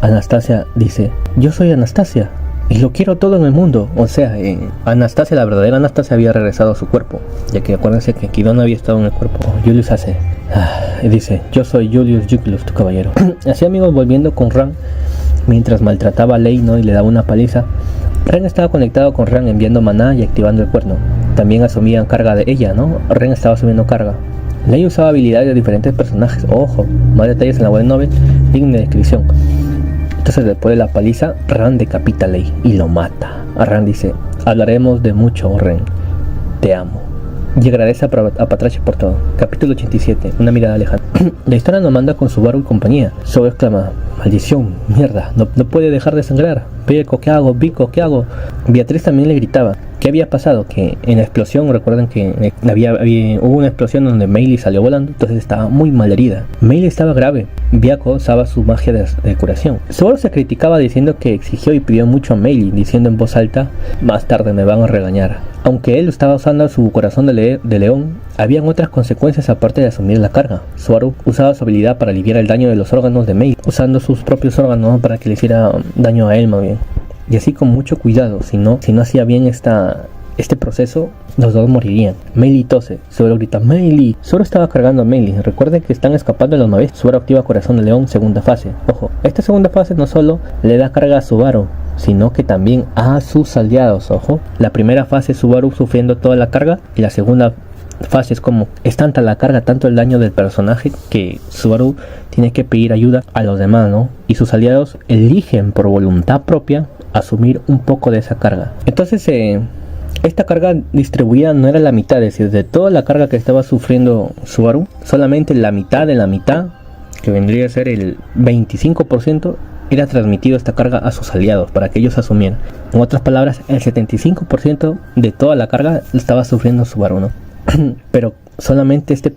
Anastasia dice, yo soy Anastasia y lo quiero todo en el mundo. O sea, Anastasia, la verdadera Anastasia, había regresado a su cuerpo, ya que acuérdense que Kidon había estado en el cuerpo. Julius hace y dice, yo soy Julius Julius, tu caballero. Así, amigos, volviendo con Ran, mientras maltrataba a Lei, ¿no? Y le daba una paliza. Ren estaba conectado con Ran enviando maná y activando el cuerno. También asumían carga de ella, ¿no? Ren estaba asumiendo carga. Lei usaba habilidades de diferentes personajes. Ojo, más detalles en la web novel, digna de descripción. Entonces después de la paliza, Ran decapita a Lei y lo mata. Ran dice, hablaremos de mucho, Ren. Te amo. Y agradece a Patrache por todo. Capítulo 87, una mirada lejana. La historia nos manda con Subaru y compañía. Subaru exclama, maldición, mierda, no puede dejar de sangrar. Vico, ¿qué hago? Vico, ¿qué hago? Beatriz también le gritaba. ¿Qué había pasado? Que en la explosión, recuerden que hubo una explosión donde Meili salió volando, entonces estaba muy mal herida. Meili estaba grave. Vico usaba su magia de curación. Subaru se criticaba diciendo que exigió y pidió mucho a Meili, diciendo en voz alta, más tarde me van a regañar. Aunque él estaba usando su corazón de león, habían otras consecuencias aparte de asumir la carga. Subaru usaba su habilidad para aliviar el daño de los órganos de Meili, usando sus propios órganos para que le hiciera daño a él más bien. Y así con mucho cuidado, si no hacía bien esta este proceso, los dos morirían. Meili tose, Subaru grita Meili. Subaru estaba cargando a Meili. Recuerden que están escapando de los naves. Subaru activa Corazón de León, segunda fase. Ojo, esta segunda fase no solo le da carga a Subaru, sino que también a sus aliados. Ojo, la primera fase Subaru sufriendo toda la carga, y la segunda fase es como es tanta la carga, tanto el daño del personaje, que Subaru tiene que pedir ayuda a los demás, ¿no? Y sus aliados eligen por voluntad propia asumir un poco de esa carga. Entonces esta carga distribuida no era la mitad, es decir, de toda la carga que estaba sufriendo Subaru, solamente la mitad de la mitad, que vendría a ser el 25%, era transmitido esta carga a sus aliados para que ellos asumieran. En otras palabras, el 75% de toda la carga estaba sufriendo Subaru, ¿no? Pero solamente este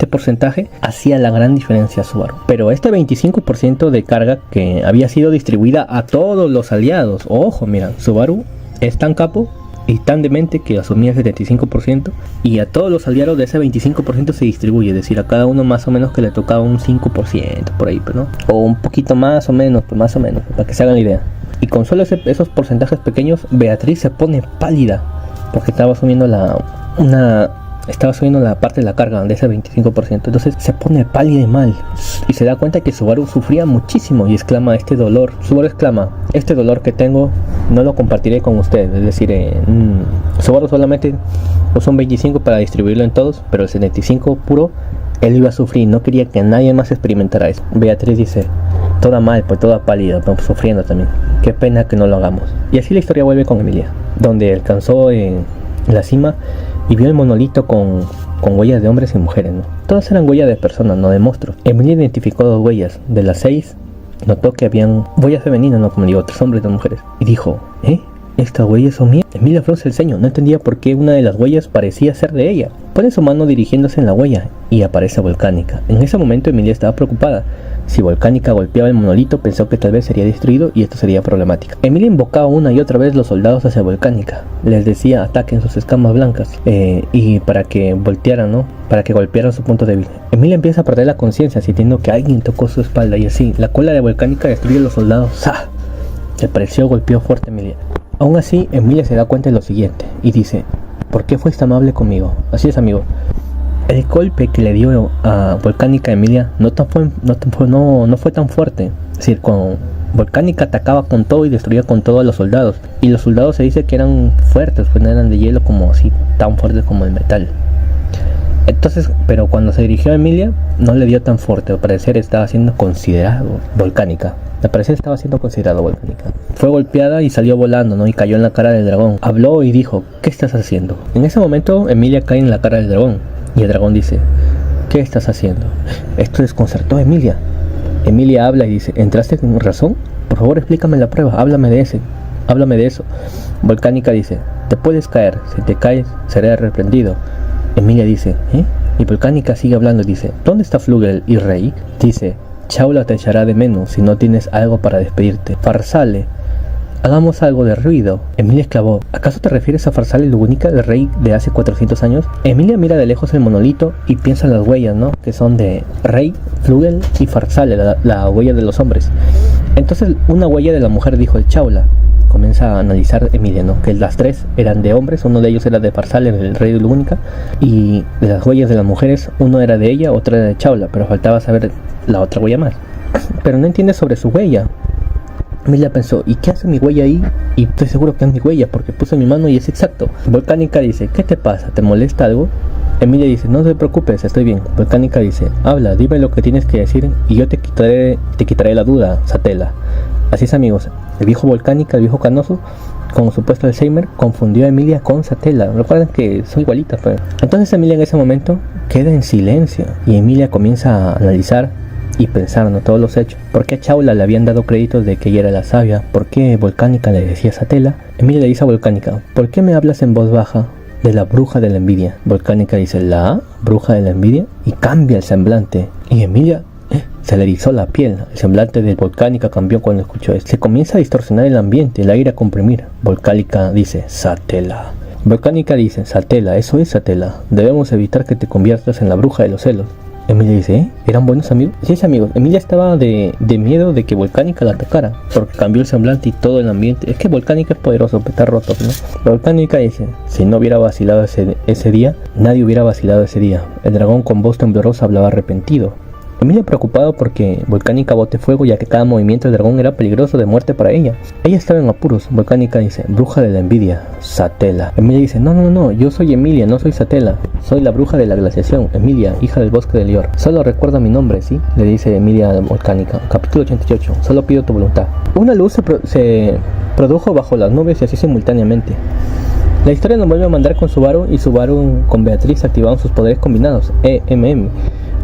porcentaje hacía la gran diferencia a Subaru. Pero este 25% de carga que había sido distribuida a todos los aliados, ojo, mira, Subaru es tan capo y tan demente que asumía el 75%, y a todos los aliados de ese 25% se distribuye, es decir, a cada uno más o menos que le tocaba un 5% por ahí, ¿no? O un poquito más o menos, para que se hagan la idea. Y con solo esos porcentajes pequeños, Beatriz se pone pálida porque estaba asumiendo la parte de la carga de ese 25%. Entonces se pone pálida y mal, y se da cuenta que Subaru sufría muchísimo y exclama Subaru exclama, este dolor que tengo no lo compartiré con ustedes. Es decir, Subaru solamente usó un 25 para distribuirlo en todos, pero el 75 puro él iba a sufrir, no quería que nadie más experimentara eso. Beatriz dice, toda mal, pues toda pálida, pues, sufriendo también, qué pena que no lo hagamos. Y así la historia vuelve con Emilia, donde alcanzó la cima y vio el monolito con huellas de hombres y mujeres, ¿no? Todas eran huellas de personas, no de monstruos. Emilia identificó 2 huellas. De las 6, notó que habían huellas femeninas, no como digo, 3 hombres y 2 mujeres. Y dijo, ¿estas huellas son mías? Emilia frunce el ceño, no entendía por qué una de las huellas parecía ser de ella. Pone su mano dirigiéndose en la huella y aparece Volcánica. En ese momento Emilia estaba preocupada. Si Volcánica golpeaba el monolito, pensó que tal vez sería destruido y esto sería problemática. Emilia invocaba una y otra vez los soldados hacia Volcánica. Les decía ataquen sus escamas blancas y para que voltearan, ¿no? Para que golpearan su punto débil. Emilia empieza a perder la conciencia, sintiendo que alguien tocó su espalda, y así la cola de Volcánica destruye a los soldados. ¡Zah! Le pareció golpeó fuerte a Emilia. Aún así, Emilia se da cuenta de lo siguiente y dice, ¿por qué fuiste amable conmigo? Así es, amigo. El golpe que le dio a Volcánica a Emilia no fue tan fuerte. Es decir, con Volcánica atacaba con todo y destruía con todo a los soldados. Y los soldados se dice que eran fuertes, pues no eran de hielo como así, tan fuertes como el metal. Entonces, pero cuando se dirigió a Emilia, no le dio tan fuerte. Al parecer estaba siendo considerado Volcánica. Fue golpeada y salió volando, ¿no? Y cayó en la cara del dragón. Habló y dijo, ¿qué estás haciendo? En ese momento, Emilia cae en la cara del dragón. Y el dragón dice, ¿qué estás haciendo? Esto desconcertó a Emilia. Emilia habla y dice, ¿entraste con razón? Por favor, explícame la prueba, háblame de eso. Volcánica dice, te puedes caer, si te caes, seré reprendido. Emilia dice, Y Volcánica sigue hablando y dice, ¿dónde está Flugel y Rey? Dice, Chaula te echará de menos si no tienes algo para despedirte. Farsale, hagamos algo de ruido. Emilia exclamó, ¿acaso te refieres a Farsale Lugunica, el rey de hace 400 años? Emilia mira de lejos el monolito y piensa en las huellas, ¿no? Que son de Rey, Flugel y Farsale, la huella de los hombres. Entonces una huella de la mujer dijo el Chaula. Comienza a analizar Emilia, ¿no? Que las 3 eran de hombres, uno de ellos era de Farsale, el rey de Lugunica, y de las huellas de las mujeres, uno era de ella, otra era de Chaula, pero faltaba saber la otra huella más. Pero no entiende sobre su huella. Emilia pensó, ¿y qué hace mi huella ahí? Y estoy seguro que es mi huella porque puse mi mano y es exacto. Volcánica dice, ¿qué te pasa? ¿Te molesta algo? Emilia dice, no te preocupes, estoy bien. Volcánica dice, habla, dime lo que tienes que decir y yo te quitaré la duda, Satela. Así es, amigos, el viejo Volcánica, el viejo canoso, con supuesto Alzheimer, confundió a Emilia con Satela. Recuerden que son igualitas, pues. Entonces Emilia en ese momento queda en silencio y Emilia comienza a analizar y pensar, ¿no? Todos los hechos. ¿Por qué a Chaula le habían dado créditos de que ella era la sabia? ¿Por qué Volcánica le decía Satela? Emilia le dice a Volcánica, ¿por qué me hablas en voz baja de la bruja de la envidia? Volcánica dice, ¿la bruja de la envidia? Y cambia el semblante. Y Emilia se le erizó la piel. El semblante de Volcánica cambió cuando escuchó esto. Se comienza a distorsionar el ambiente, el aire a comprimir. Volcánica dice, Satela. Volcánica dice, Satela, eso es Satela. Debemos evitar que te conviertas en la bruja de los celos. Emilia dice, ¿eran buenos amigos? Sí, amigos. Emilia estaba de miedo de que Volcánica la atacara, porque cambió el semblante y todo el ambiente. Es que Volcánica es poderoso, pero está roto, ¿no? Volcánica dice, si no hubiera vacilado ese día, nadie hubiera vacilado ese día. El dragón con voz temblorosa hablaba arrepentido. Emilia preocupado porque Volcánica bote fuego, ya que cada movimiento del dragón era peligroso de muerte para ella. Ella estaba en apuros. Volcánica dice, bruja de la envidia, Satela. Emilia dice, no, yo soy Emilia, no soy Satela. Soy la bruja de la glaciación, Emilia, hija del bosque de Lior. Solo recuerda mi nombre, ¿sí? Le dice Emilia a Volcánica. Capítulo 88. Solo pido tu voluntad. Una luz se produjo bajo las nubes y así simultáneamente. La historia nos vuelve a mandar con Subaru, y Subaru con Beatriz activaron sus poderes combinados, EMM.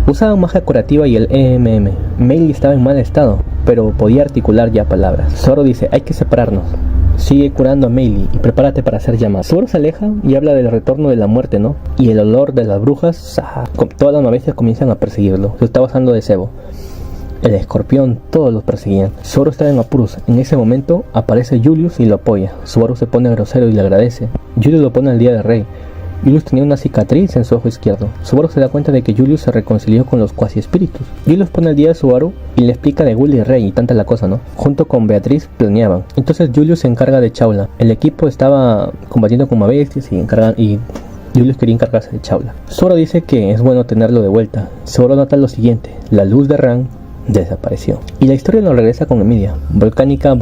Usaban magia curativa y el EMM. Meili estaba en mal estado, pero podía articular ya palabras. Zoro dice, hay que separarnos. Sigue curando a Meili y prepárate para hacer llamas. Zoro se aleja y habla del retorno de la muerte, ¿no? Y el olor de las brujas, todas las bestias comienzan a perseguirlo. Se está basando de cebo. El escorpión, todos los perseguían. Zoro estaba en apuros. En ese momento aparece Julius y lo apoya. Zoro se pone grosero y le agradece. Julius lo pone al día de rey. Julius tenía una cicatriz en su ojo izquierdo. Subaru se da cuenta de que Julius se reconcilió con los cuasi espíritus. Julius pone al día a Subaru y le explica de Gully Rey y tanta la cosa, ¿no? Junto con Beatriz planeaban. Entonces Julius se encarga de Chaula. El equipo estaba combatiendo con bestias y Julius quería encargarse de Chaula. Zoro dice que es bueno tenerlo de vuelta. Zoro nota lo siguiente: la luz de Ran desapareció. Y la historia nos regresa con Emilia. Volcánica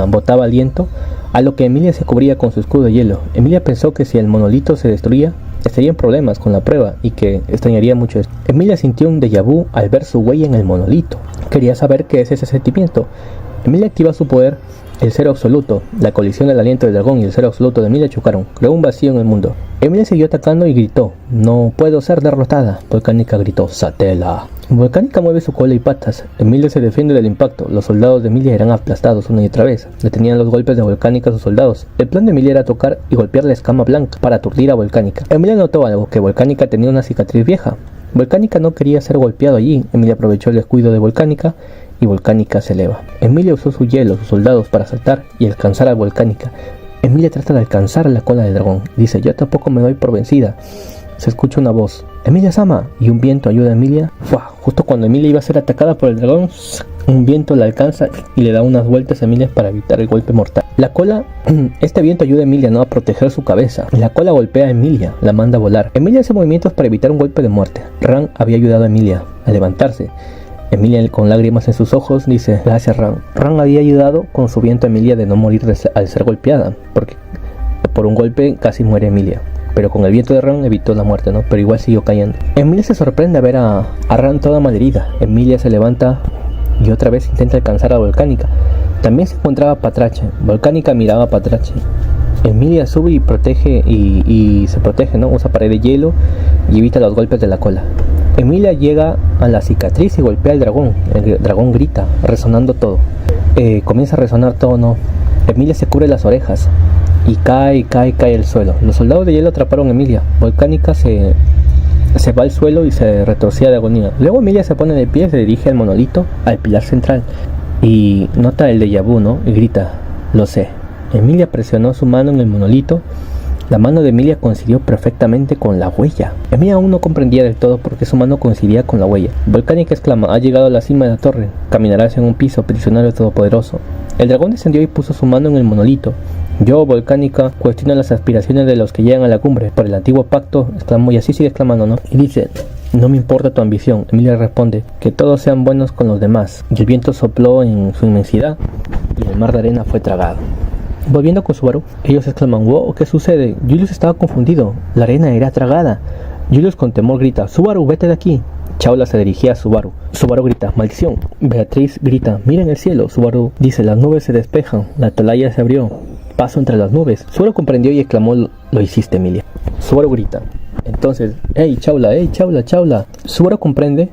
botaba aliento, a lo que Emilia se cubría con su escudo de hielo. Emilia pensó que si el monolito se destruía, estaría en problemas con la prueba y que extrañaría mucho esto. Emilia sintió un déjà vu al ver su huella en el monolito. Quería saber qué es ese sentimiento. Emilia activa su poder, el cero absoluto. La colisión del aliento del dragón y el cero absoluto de Emilia chocaron. Creó un vacío en el mundo. Emilia siguió atacando y gritó: no puedo ser derrotada. Volcánica gritó: Satela. Volcánica mueve su cola y patas. Emilia se defiende del impacto. Los soldados de Emilia eran aplastados una y otra vez. Detenían los golpes de Volcánica a sus soldados. El plan de Emilia era tocar y golpear la escama blanca para aturdir a Volcánica. Emilia notó algo: que Volcánica tenía una cicatriz vieja. Volcánica no quería ser golpeado allí. Emilia aprovechó el descuido de Volcánica y Volcánica se eleva. Emilia usó su hielo, sus soldados, para saltar y alcanzar a Volcánica. Emilia trata de alcanzar la cola del dragón. Dice: yo tampoco me doy por vencida. Se escucha una voz: Emilia-sama, y un viento ayuda a Emilia. Justo cuando Emilia iba a ser atacada por el dragón, un viento la alcanza y le da unas vueltas a Emilia para evitar el golpe mortal. La cola, este viento ayuda a Emilia, ¿no?, a proteger su cabeza. La cola golpea a Emilia, la manda a volar. Emilia hace movimientos para evitar un golpe de muerte. Ran había ayudado a Emilia a levantarse. Emilia, con lágrimas en sus ojos, dice: gracias, Ran. Ran había ayudado con su viento a Emilia de no morir al ser golpeada, porque por un golpe casi muere Emilia. Pero con el viento de Ran evitó la muerte, ¿no? Pero igual siguió cayendo. Emilia se sorprende a ver a Ran toda malherida. Emilia se levanta y otra vez intenta alcanzar a Volcánica. También se encontraba Patrache. Volcánica miraba a Patrache. Emilia sube y protege y se protege, ¿no? Usa pared de hielo y evita los golpes de la cola. Emilia llega a la cicatriz y golpea al dragón. El dragón grita, resonando todo. Comienza a resonar todo, ¿no? Emilia se cubre las orejas y cae al suelo. Los soldados de hielo atraparon a Emilia. Volcánica se va al suelo y se retorcía de agonía. Luego Emilia se pone de pie y se dirige al monolito, al pilar central, y nota el déjà vu, ¿no? Y grita: lo sé. Emilia presionó su mano en el monolito. La mano de Emilia coincidió perfectamente con la huella. Emilia aún no comprendía del todo por qué su mano coincidía con la huella. Volcánica exclama: ha llegado a la cima de la torre. Caminarás en un piso, prisionero todopoderoso. El dragón descendió y puso su mano en el monolito. Yo, Volcánica, cuestiono las aspiraciones de los que llegan a la cumbre. Por el antiguo pacto, exclamó, y así sigue exclamando, ¿no? Y dice: no me importa tu ambición. Emilia responde: que todos sean buenos con los demás. Y el viento sopló en su inmensidad y el mar de arena fue tragado. Volviendo con Subaru, ellos exclaman: wow, ¿qué sucede? Julius estaba confundido. La arena era tragada. Julius con temor grita: Subaru, vete de aquí. Chaula se dirigía a Subaru. Subaru grita: maldición. Beatriz grita: miren el cielo. Subaru dice: las nubes se despejan. La atalaya se abrió. Paso entre las nubes. Subaru comprendió y exclamó: lo hiciste, Emilia. Subaru grita. Entonces: hey, Chaula. Subaru comprendió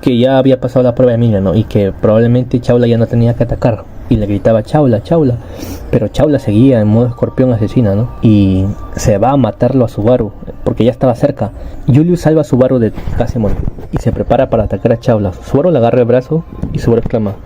que ya había pasado la prueba de Emilia, ¿no? Y que probablemente Chaula ya no tenía que atacar. Y le gritaba: Chaula. Pero Chaula seguía en modo escorpión asesina, ¿no? Y se va a matarlo a Subaru, porque ya estaba cerca. Julius salva a Subaru de casi morir y se prepara para atacar a Chaula. Subaru le agarra el brazo y Subaru exclama: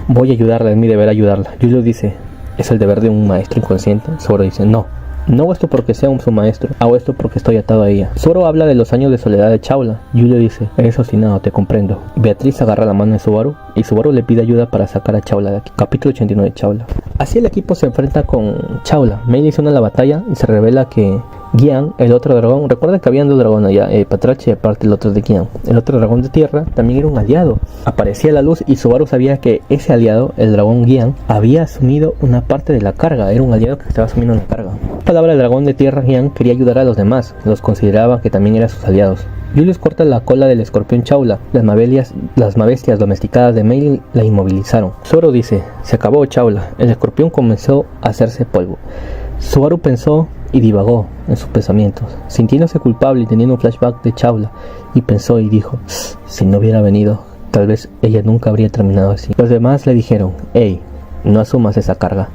voy a ayudarla, es mi deber ayudarla. Julius dice: es el deber de un maestro inconsciente. Subaru dice: no, No hago esto porque sea su maestro, hago esto porque estoy atado a ella. Subaru habla de los años de soledad de Chaula. Julio dice, eres obstinado, te comprendo. Beatriz agarra la mano de Subaru y Subaru le pide ayuda para sacar a Chaula de aquí. Capítulo 89, Chaula. Así el equipo se enfrenta con Chaula. Meili se une a la batalla y se revela que Gian, el otro dragón, recuerda que habían dos dragones allá, Patrache y aparte el otro de Gian. El otro dragón de tierra también era un aliado. Aparecía a la luz y Subaru sabía que ese aliado, el dragón Gian, había asumido una parte de la carga. Era un aliado que estaba asumiendo la carga. Palabra, el dragón de tierra Gian quería ayudar a los demás, los consideraba que también eran sus aliados. Julius corta la cola del escorpión Chaula. Las mabestias domesticadas de Meili la inmovilizaron. Subaru dice, se acabó Chaula. El escorpión comenzó a hacerse polvo. Subaru pensó y divagó en sus pensamientos, sintiéndose culpable y teniendo un flashback de Chaula, y pensó y dijo, si no hubiera venido, tal vez ella nunca habría terminado así. Los demás le dijeron, hey, no asumas esa carga.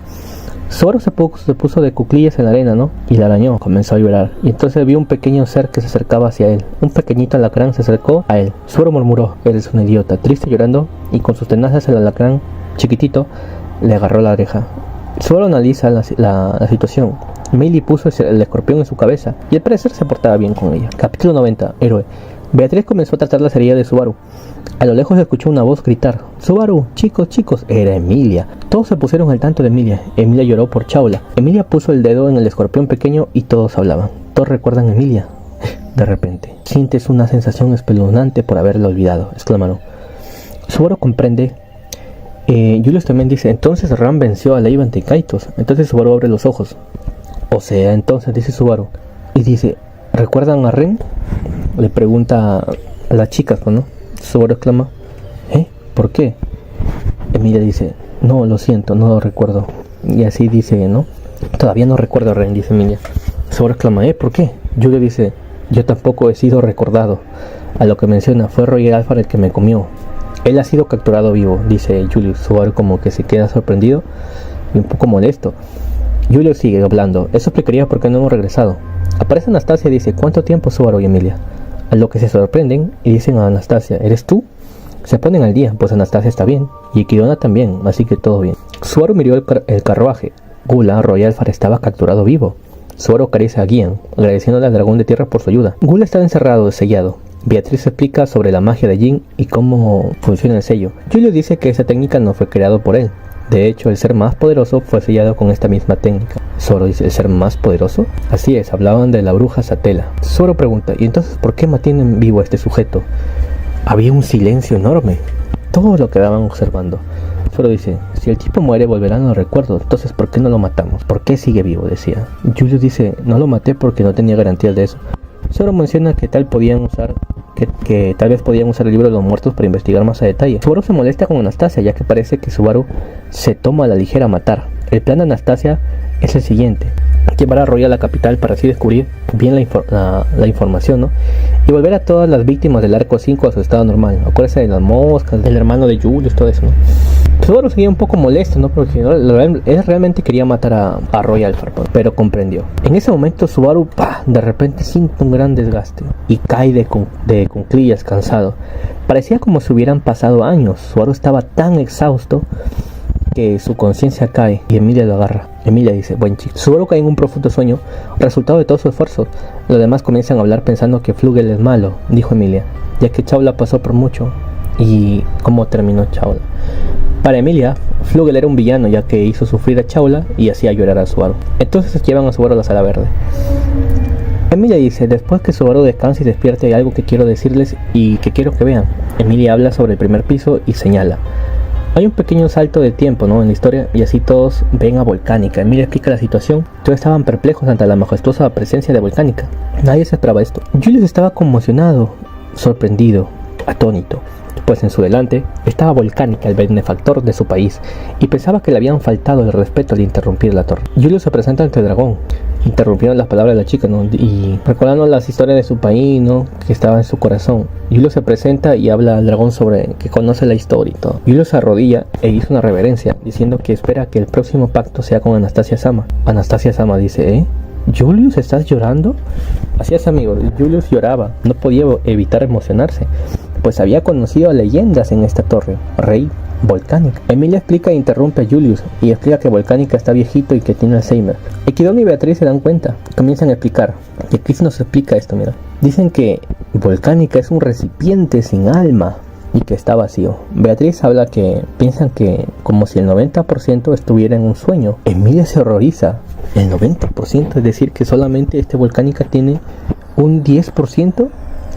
Subaru se puso de cuclillas en la arena, ¿no? Y la arañó, comenzó a llorar. Y entonces vio un pequeño ser que se acercaba hacia él. Un pequeñito alacrán se acercó a él. Subaru murmuró, eres un idiota, triste, llorando, y con sus tenazas el alacrán chiquitito le agarró la oreja. Subaru analiza la situación. Meili puso el escorpión en su cabeza y al parecer se portaba bien con ella. Capítulo 90, Héroe. Beatriz comenzó a tratar las heridas de Subaru. A lo lejos se escuchó una voz gritar, Subaru, chicos, chicos, era Emilia. Todos se pusieron al tanto de Emilia. Emilia lloró por Chaula. Emilia puso el dedo en el escorpión pequeño y todos hablaban. Todos recuerdan a Emilia. De repente, sientes una sensación espeluznante por haberla olvidado, exclamaron. Subaru comprende. Julius también dice, entonces Ram venció a Leiband y Kaitos. Entonces Subaru abre los ojos. O sea, entonces dice Subaru. Y dice, ¿recuerdan a Ren? Le pregunta a las chicas, ¿no? Subaru exclama, ¿por qué? Emilia dice, no, lo siento, no lo recuerdo. Y así dice, ¿no? Todavía no recuerdo a Ren, dice Emilia. Subaru exclama, ¿por qué? Julio dice, yo tampoco he sido recordado. A lo que menciona, fue Roger Alfaro el que me comió. Él ha sido capturado vivo, dice Julius. Subaru como que se queda sorprendido y un poco molesto. Julio sigue hablando, eso explicaría por qué no hemos regresado. Aparece Anastasia y dice, ¿cuánto tiempo, Subaru y Emilia? A lo que se sorprenden y dicen a Anastasia, ¿eres tú? Se ponen al día, pues Anastasia está bien, y Kirona también, así que todo bien. Subaru miró el carruaje. Gula, Roy Alfar, estaba capturado vivo. Subaru acaricia a Gian, agradeciéndole al dragón de tierra por su ayuda. Gula estaba encerrado, sellado. Beatriz explica sobre la magia de Jin y cómo funciona el sello. Julio dice que esa técnica no fue creada por él. De hecho, el ser más poderoso fue sellado con esta misma técnica. Zoro dice, ¿el ser más poderoso? Así es, hablaban de la bruja Satela. Zoro pregunta, ¿y entonces por qué mantienen vivo a este sujeto? Había un silencio enorme. Todos lo quedaban observando. Zoro dice, si el tipo muere volverán los recuerdos, entonces ¿por qué no lo matamos? ¿Por qué sigue vivo? Decía. Julio dice, no lo maté porque no tenía garantías de eso. Zoro menciona que tal vez podían usar el libro de los muertos para investigar más a detalle. Subaru se molesta con Anastasia, ya que parece que Subaru se toma a la ligera a matar. El plan de Anastasia es el siguiente: llevar a Roy a la capital para así descubrir bien la información, ¿no? Y volver a todas las víctimas del arco 5 a su estado normal. Acuérdense de las moscas, del hermano de Julius, todo eso, ¿no? Subaru seguía un poco molesto, ¿no? Porque él realmente quería matar a Roy Alfar, pero comprendió. En ese momento Subaru, de repente siente un gran desgaste y cae de cuclillas, cansado. Parecía como si hubieran pasado años. Subaru estaba tan exhausto que su conciencia cae y Emilia lo agarra. Emilia dice, buen chico. Subaru cae en un profundo sueño, resultado de todo su esfuerzo. Los demás comienzan a hablar pensando que Flugel es malo, dijo Emilia, ya que Chaula pasó por mucho. ¿Y cómo terminó Chaula? Para Emilia, Flugel era un villano, ya que hizo sufrir a Chaula y hacía llorar a Subaru. Entonces llevan a Subaru a la sala verde. Emilia dice, después que Subaru descanse y despierte, hay algo que quiero decirles y que quiero que vean. Emilia habla sobre el primer piso y señala. Hay un pequeño salto de tiempo, ¿no?, en la historia, y así todos ven a Volcánica. Emilia explica la situación. Todos estaban perplejos ante la majestuosa presencia de Volcánica. Nadie se esperaba esto. Julius estaba conmocionado, sorprendido, atónito, pues en su delante estaba Volcánica, el benefactor de su país, y pensaba que le habían faltado el respeto al interrumpir la torre. Julius se presenta ante el dragón. Interrumpieron las palabras de la chica, ¿no?, y recordando las historias de su país, ¿no?, que estaba en su corazón. Julius se presenta y habla al dragón sobre que conoce la historia y todo. Julius se arrodilla e hizo una reverencia, diciendo que espera que el próximo pacto sea con Anastasia Sama. Anastasia Sama dice, ¿Julius, estás llorando? Así es, amigo, Julius lloraba, no podía evitar emocionarse, pues había conocido a leyendas en esta torre. Rey, Volcánica. Emilia explica e interrumpe a Julius y explica que Volcánica está viejito y que tiene Alzheimer. Equidona y Beatriz se dan cuenta, comienzan a explicar. Y aquí nos explica esto, mira. Dicen que Volcánica es un recipiente sin alma y que está vacío. Beatriz habla que piensan que como si el 90% estuviera en un sueño. Emilia se horroriza. El 90%, es decir, que solamente Volcánica tiene un 10%.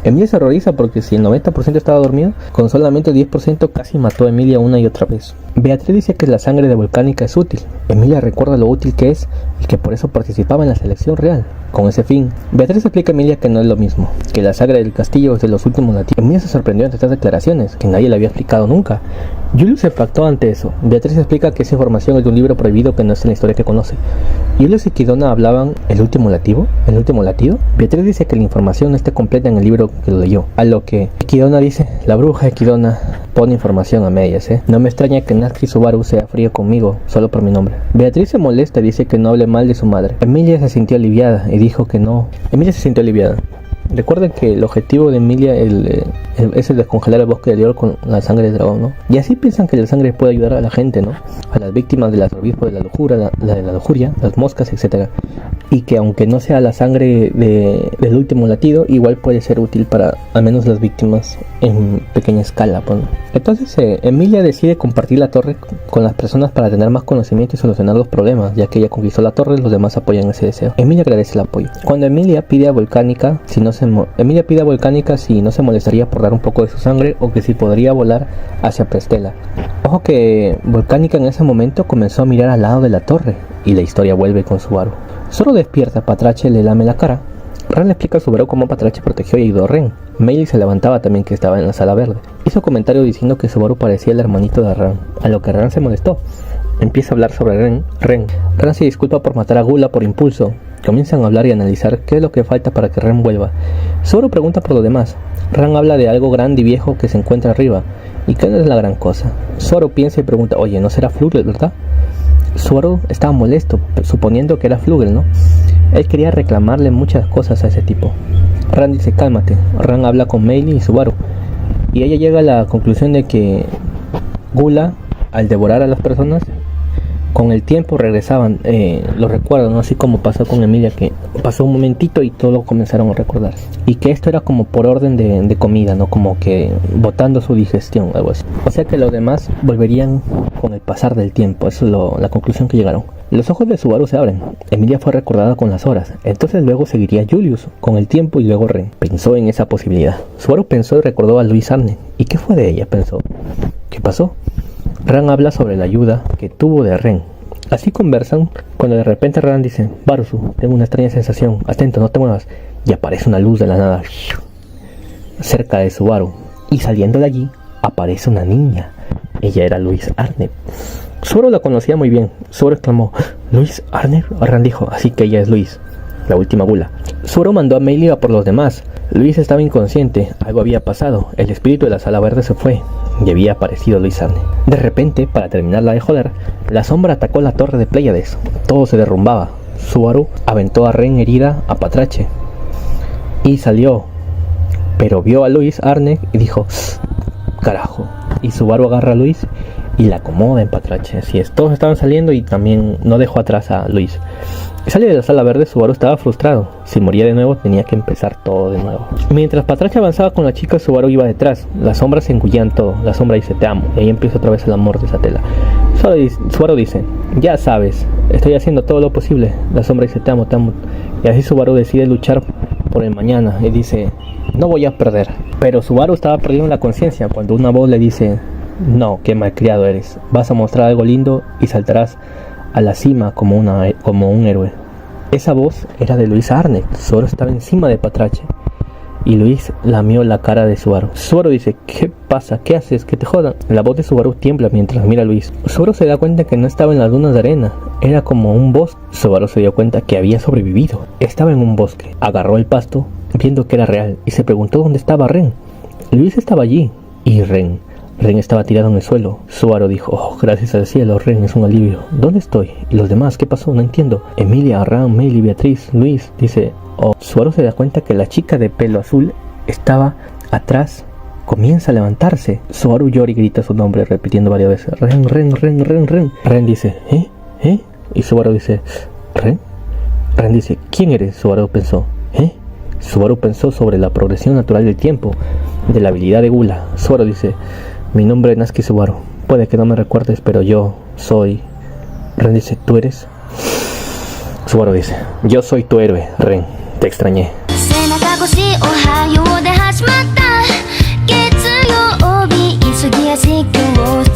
Emilia se horroriza porque si el 90% estaba dormido, con solamente el 10% casi mató a Emilia una y otra vez. Beatriz dice que la sangre de Volcánica es útil. Emilia recuerda lo útil que es y que por eso participaba en la selección real. Con ese fin, Beatriz explica a Emilia que no es lo mismo, que la sangre del castillo es de los últimos nativos. Emilia se sorprendió ante estas declaraciones, que nadie le había explicado nunca. Julius se impactó ante eso. Beatriz explica que esa información es de un libro prohibido que no es en la historia que conoce. Julius y Equidona hablaban ¿el último latido? Beatriz dice que la información no está completa en el libro que lo leyó. A lo que Equidona dice, la bruja Equidona pone información a medias, No me extraña que Natsuki Subaru sea frío conmigo, solo por mi nombre. Beatriz se molesta y dice que no hable mal de su madre. Emilia se sintió aliviada y dijo que no. Recuerden que el objetivo de Emilia es el descongelar el bosque de Lior con la sangre del dragón, ¿no? Y así piensan que la sangre puede ayudar a la gente, ¿no? A las víctimas del astrobispo de la lujuria, las moscas, etc. Y que aunque no sea la sangre del último latido, igual puede ser útil para al menos las víctimas en pequeña escala, pues, ¿no? Entonces Emilia decide compartir la torre con las personas para tener más conocimiento y solucionar los problemas, ya que ella conquistó la torre, los demás apoyan ese deseo. Emilia agradece el apoyo. Cuando Emilia pide a Volcánica si no se molestaría por dar un poco de su sangre o que si podría volar hacia Prestella. Ojo que Volcánica en ese momento comenzó a mirar al lado de la torre y la historia vuelve con Subaru. Zoro despierta, Patrache le lame la cara. Ran le explica a Subaru cómo Patrache protegió y ayudó a Ren. Meili se levantaba también, que estaba en la sala verde. Hizo comentario diciendo que Subaru parecía el hermanito de Ran, a lo que Ran se molestó. Empieza a hablar sobre Ren. Ran se disculpa por matar a Gula por impulso. Comienzan a hablar y analizar qué es lo que falta para que Ren vuelva. Subaru pregunta por lo demás. Ran habla de algo grande y viejo que se encuentra arriba y que no es la gran cosa. Subaru piensa y pregunta, oye, ¿no será Flugel, verdad? Subaru estaba molesto, suponiendo que era Flugel, ¿no? Él quería reclamarle muchas cosas a ese tipo. Ran dice, cálmate. Ran habla con Meili y Subaru y ella llega a la conclusión de que Gula, al devorar a las personas, con el tiempo regresaban los recuerdos, ¿no? Así como pasó con Emilia, que pasó un momentito y todos comenzaron a recordar. Y que esto era como por orden de comida, ¿no? Como que botando su digestión, algo así. O sea que los demás volverían con el pasar del tiempo. Eso es la conclusión que llegaron. Los ojos de Subaru se abren. Emilia fue recordada con las horas. Entonces luego seguiría Julius con el tiempo y luego Ren. Pensó en esa posibilidad. Subaru pensó y recordó a Luis Arne. ¿Y qué fue de ella? Pensó. ¿Qué pasó? Ran habla sobre la ayuda que tuvo de Ren. Así conversan cuando de repente Ran dice, Barusu, tengo una extraña sensación, atento, no te muevas. Y aparece una luz de la nada cerca de Subaru. Y saliendo de allí aparece una niña. Ella era Luis Arne. Subaru la conocía muy bien. Subaru exclamó, ¿Luis Arne? Ran dijo, así que ella es Luis, la última Gula. Subaru mandó a Meili a por los demás. Luis estaba inconsciente, algo había pasado, el espíritu de la sala verde se fue y había aparecido Luis Arne. De repente, para terminarla de joder, la sombra atacó la torre de Pleiades. Todo se derrumbaba. Subaru aventó a Ren herida a Patrache y salió, pero vio a Luis Arne y dijo, carajo. Y Subaru agarra a Luis y la acomoda en Patrache. Así es, todos estaban saliendo y también no dejó atrás a Luis. Sale de la sala verde, Subaru estaba frustrado. Si moría de nuevo, tenía que empezar todo de nuevo. Mientras Patrache avanzaba con la chica, Subaru iba detrás. Las sombras se engullían todo. La sombra dice, te amo. Y ahí empieza otra vez el amor de Satela. Subaru dice, ya sabes, estoy haciendo todo lo posible. La sombra dice, te amo, te amo. Y así Subaru decide luchar por el mañana. Y dice, no voy a perder. Pero Subaru estaba perdiendo la conciencia cuando una voz le dice, no, qué malcriado eres. Vas a mostrar algo lindo y saltarás a la cima como un héroe. Esa voz era de Luis Arne. Subaru estaba encima de Patrache y Luis lamió la cara de Subaru. Subaru dice, ¿qué pasa? ¿Qué haces? ¿Que te jodan? La voz de Subaru tiembla mientras mira a Luis. Subaru se da cuenta que no estaba en las dunas de arena, era como un bosque. Subaru se dio cuenta que había sobrevivido. Estaba en un bosque. Agarró el pasto viendo que era real y se preguntó dónde estaba Ren. Luis estaba allí y Ren estaba tirado en el suelo. Subaru dijo, oh, gracias al cielo, Ren es un alivio. ¿Dónde estoy? ¿Y los demás? ¿Qué pasó? No entiendo. Emilia, Ran, Meili, Beatriz, Luis, dice, oh. Subaru se da cuenta que la chica de pelo azul estaba atrás comienza a levantarse. Subaru llora y grita su nombre repitiendo varias veces. Ren, Ren, Ren, Ren, Ren. Ren dice, ¿eh? Y Subaru dice, ¿Ren? Ren dice, ¿quién eres? Subaru pensó, ¿eh? Subaru pensó sobre la progresión natural del tiempo, de la habilidad de Gula. Subaru dice, mi nombre es Natsuki Subaru. Puede que no me recuerdes, pero yo soy... Ren dice, ¿tú eres? Subaru dice, yo soy tu héroe, Ren. Te extrañé. 背中越しおはようで始まった月曜日急ぎ足今日